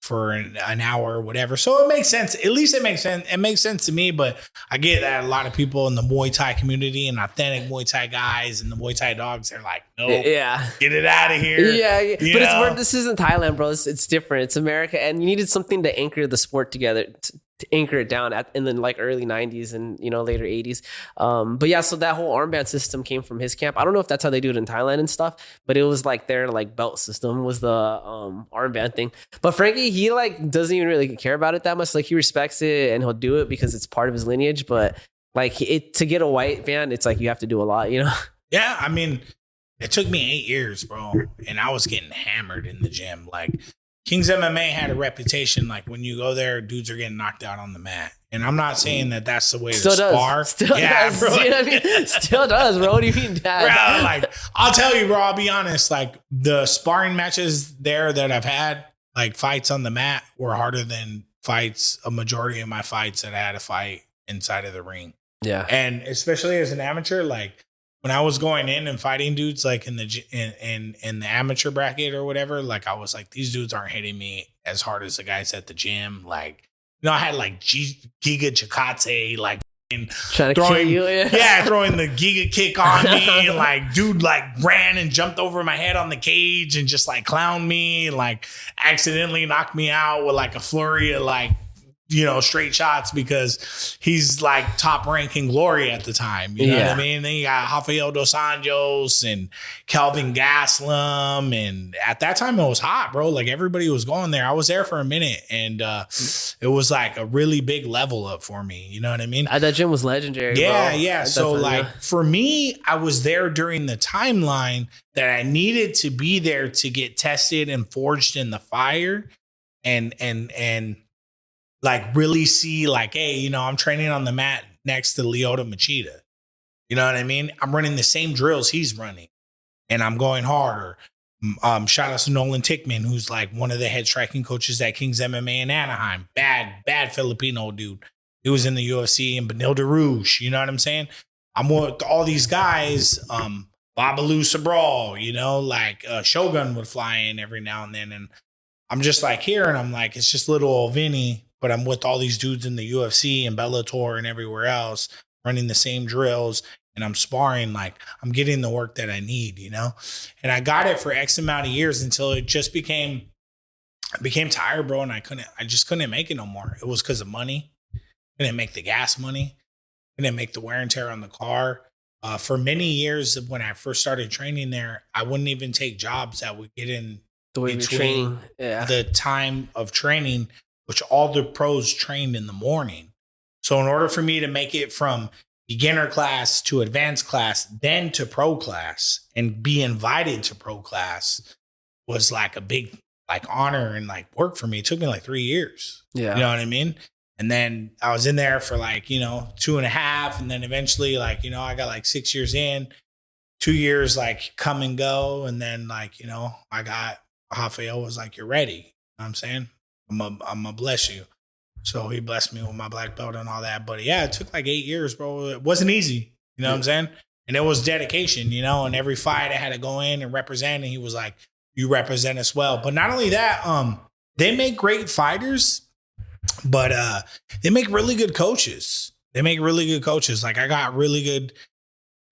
for an hour or whatever. So it makes sense. At least it makes sense. It makes sense to me, but I get that a lot of people in the Muay Thai community and authentic Muay Thai guys and the Muay Thai dogs, they're like, no, get it out of here. Yeah. But this isn't Thailand, bro. It's different. It's America. And you needed something to anchor the sport together, to anchor it down in the like early 90s and later 80s. But yeah, so that whole armband system came from his camp. I don't know if that's how they do it in Thailand and stuff, but it was like their like belt system was the armband thing. But Frankie, he like doesn't even really care about it that much. Like he respects it and he'll do it because it's part of his lineage. But like to get a white band, it's like you have to do a lot, Yeah, I mean, it took me 8 years, bro, and I was getting hammered in the gym. Like Kings MMA had a reputation, like when you go there, dudes are getting knocked out on the mat. And I'm not saying that that's the way to spar. Still does. Bro. You know what I mean? Still does, bro. What do you mean, Dad? Bro, like, I'll tell you, bro, I'll be honest. Like, the sparring matches there that I've had, like, fights on the mat were harder than a majority of my fights that I had to fight inside of the ring. Yeah. And especially as an amateur, like, when I was going in and fighting dudes like in the amateur bracket or whatever, like I was like, these dudes aren't hitting me as hard as the guys at the gym. Like, I had like Giga Chikadze, like trying to kill you. Yeah, throwing the Giga kick on me. And like, dude, like ran and jumped over my head on the cage and just like clowned me and like accidentally knocked me out with like a flurry of like, straight shots because he's like top ranking glory at the time. You know what I mean? Then you got Rafael dos Anjos and Kelvin Gaslam. And at that time it was hot, bro. Like everybody was going there. I was there for a minute and it was like a really big level up for me. You know what I mean? That gym was legendary. Yeah, bro. yeah. So like for me, I was there during the timeline that I needed to be there to get tested and forged in the fire and like really see like, hey, I'm training on the mat next to Lyoto Machida. You know what I mean? I'm running the same drills he's running and I'm going harder. Shout out to Nolan Tickman, who's like one of the head striking coaches at Kings MMA in Anaheim. Bad Filipino dude. He was in the UFC and Benil DeRouche. You know what I'm saying? I'm with all these guys, Babalu Sabral, like Shogun would fly in every now and then. And I'm just like here and I'm like, it's just little old Vinny. But I'm with all these dudes in the UFC and Bellator and everywhere else running the same drills. And I'm sparring, like I'm getting the work that I need, And I got it for X amount of years until it just became tired, bro. And I just couldn't make it no more. It was because of money. Couldn't make the gas money. Couldn't make the wear and tear on the car. For many years when I first started training there, I wouldn't even take jobs that would get in the way between the time of training, which all the pros trained in the morning. So in order for me to make it from beginner class to advanced class, then to pro class and be invited to pro class was like a big like honor and like work for me. It took me like 3 years. Yeah. You know what I mean? And then I was in there for like, 2.5. And then eventually like, I got like 6 years in, 2 years like come and go. And then like, I got Rafael was like, you're ready. You know what I'm saying? I'm gonna bless you. So he blessed me with my black belt and all that. But yeah, it took like 8 years, bro. It wasn't easy. You know what I'm saying? And it was dedication, and every fight I had to go in and represent. And he was like, you represent us well. But not only that, they make great fighters, but they make really good coaches. Like I got really good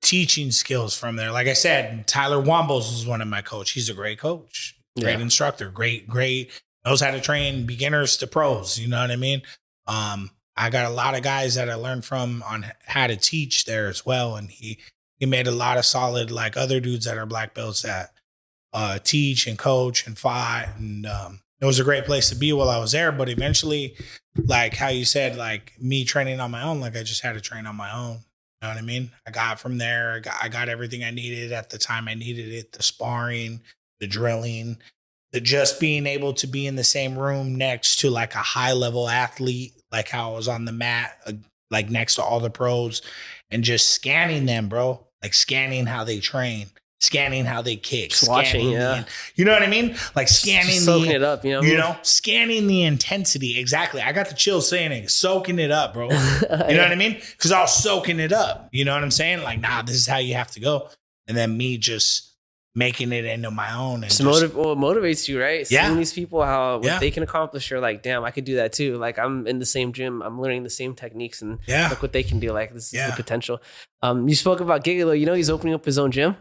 teaching skills from there. Like I said, Tyler Wambos was one of my coach. He's a great coach, great instructor, great knows how to train beginners to pros. You know what I mean? I got a lot of guys that I learned from on how to teach there as well. And he made a lot of solid, like other dudes that are black belts that teach and coach and fight. And it was a great place to be while I was there. But eventually, like how you said, like me training on my own, like I just had to train on my own. You know what I mean? I got from there. I got everything I needed at the time I needed it. The sparring, the drilling, the just being able to be in the same room next to like a high level athlete, like how I was on the mat, like next to all the pros and just scanning them, bro, like scanning how they train, scanning how they kick, just watching, you know what I mean? Like scanning, just soaking it up, scanning the intensity. Exactly. I got the chills saying it, soaking it up, bro. You know what I mean? Because I was soaking it up. You know what I'm saying? Like, nah, this is how you have to go. And then me just making it into my own. And what motivates you, right? Seeing these people, what they can accomplish, you're like, damn, I could do that too. Like I'm in the same gym, I'm learning the same techniques and look what they can do. Like this is the potential. You spoke about Gigolo, he's opening up his own gym.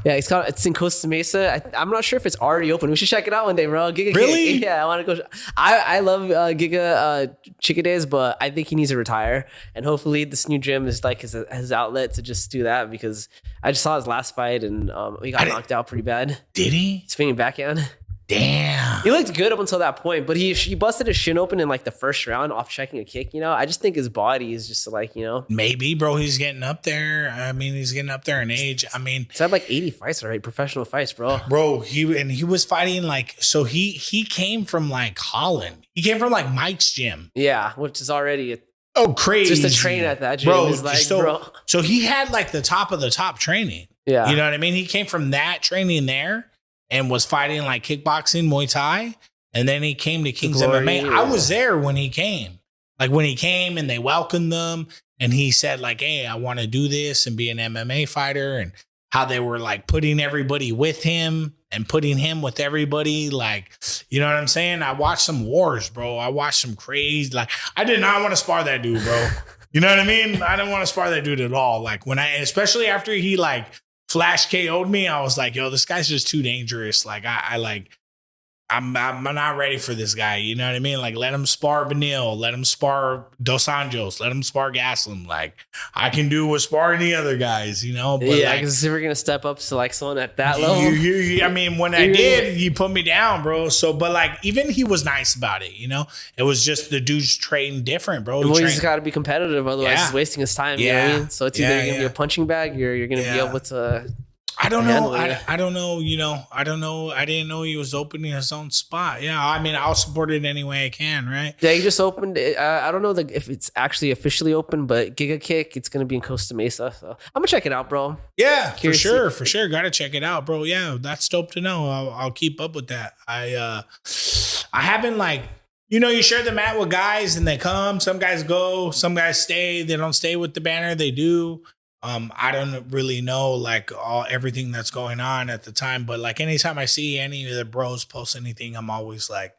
Yeah, it's in Costa Mesa. I'm not sure if it's already open. We should check it out one day, bro. Giga really? Yeah, I want to go. I love Giga Chickadays, but I think he needs to retire. And hopefully this new gym is like his outlet to just do that because I just saw his last fight and he got knocked out pretty bad. Did he? Spinning backhand. Damn. He looked good up until that point, but he busted his shin open in like the first round off checking a kick. I just think his body is just like, Maybe, bro, he's getting up there. I mean, he's getting up there in age. I mean, he's had like 80 fights already, professional fights, bro. Bro, he was fighting like, so he came from like Holland. He came from like Mike's gym. Yeah, which is already crazy. Just to train at that gym is like, So he had like the top of the top training. Yeah. You know what I mean? He came from that training there. And was fighting like kickboxing, Muay Thai. And then he came to Kings MMA. I was there when he came. Like when he came and they welcomed them And he said like, hey, I want to do this and be an MMA fighter, and how they were like putting everybody with him and putting him with everybody. Like, you know what I'm saying? I watched some wars, bro. I watched some crazy, like, I did not want to spar that dude, bro. You know what I mean? I didn't want to spar that dude at all. Like especially after he like flash KO'd me, I was like, yo, this guy's just too dangerous. Like I'm not ready for this guy. You know what I mean? Like, let him spar Benil, let him spar Dos Anjos, let him spar Gaslam. Like, I can do with sparring the other guys, you know? But yeah, like, because if we're going to step up to like someone at that level. I mean, when I did, he put me down, bro. So, but like, even he was nice about it, you know? It was just the dude's trading different, bro. Well, he's got to be competitive. Otherwise, he's wasting his time. You know what I mean? So it's either going to be a punching bag, or you're going to be able to... I don't know. I don't know. You know, I don't know. I didn't know he was opening his own spot. Yeah. I mean, I'll support it any way I can. Right. Yeah. He just opened it. I don't know if it's actually officially open, but Giga Kick, it's going to be in Costa Mesa. So I'm going to check it out, bro. Yeah, for sure. For sure. Got to check it out, bro. Yeah. That's dope to know. I'll keep up with that. I haven't like, you know, you share the mat with guys and they come, some guys go, some guys stay. They don't stay with the banner. They do. I don't really know like everything that's going on at the time, but like anytime I see any of the bros post anything, I'm always like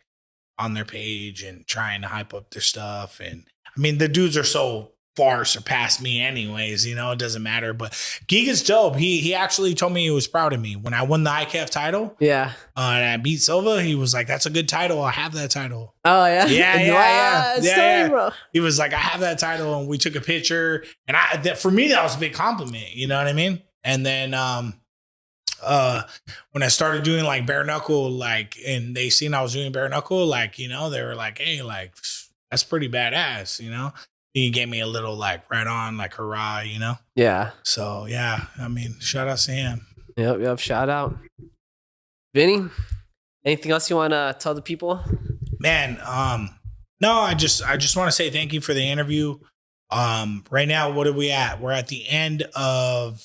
on their page and trying to hype up their stuff. And I mean, the dudes are so far surpassed me anyways, you know, it doesn't matter. But Giga's dope. He actually told me he was proud of me when I won the IKF title. Yeah. And I beat Silva. He was like, that's a good title. I have that title. Oh yeah. Yeah. Bro. He was like, I have that title, and we took a picture. And for me, that was a big compliment. You know what I mean? And then when I started doing like bare knuckle, like, and they seen I was doing bare knuckle, like, you know, they were like, hey, like, that's pretty badass, you know? He gave me a little like right on, like hurrah, you know? Yeah. So yeah, I mean, shout out to him. Yep. Shout out. Vinny, anything else you want to tell the people? Man, no, I just want to say thank you for the interview. Right now, what are we at? We're at the end of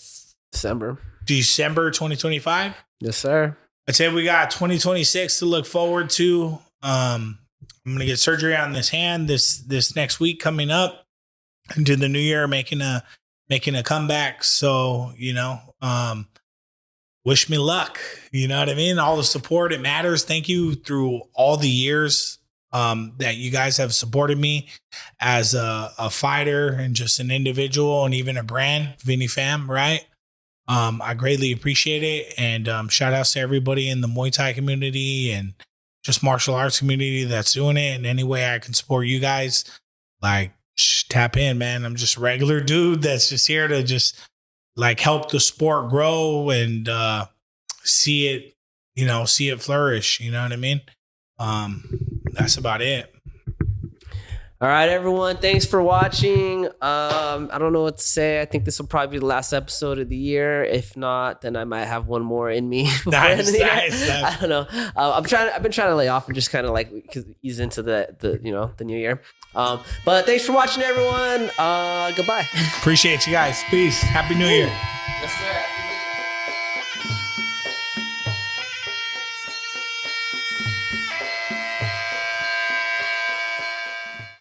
December 2025. Yes, sir. I'd say we got 2026 to look forward to. I'm going to get surgery on this hand this next week coming up into the new year, making a comeback. So, you know, wish me luck. You know what I mean? All the support, it matters. Thank you through all the years that you guys have supported me as a fighter and just an individual and even a brand, Vinny Fam, right? I greatly appreciate it. And shout outs to everybody in the Muay Thai community and just martial arts community that's doing it. And any way I can support you guys, like, tap in, man. I'm just a regular dude that's just here to just like help the sport grow and see it flourish. You know what I mean? That's about it. All right, everyone. Thanks for watching. I don't know what to say. I think this will probably be the last episode of the year. If not, then I might have one more in me. Nice. I don't know. I've been trying to lay off and just kind of like ease into the new year. But thanks for watching, everyone. Goodbye. Appreciate you guys. Peace. Happy New Year. Yes, sir.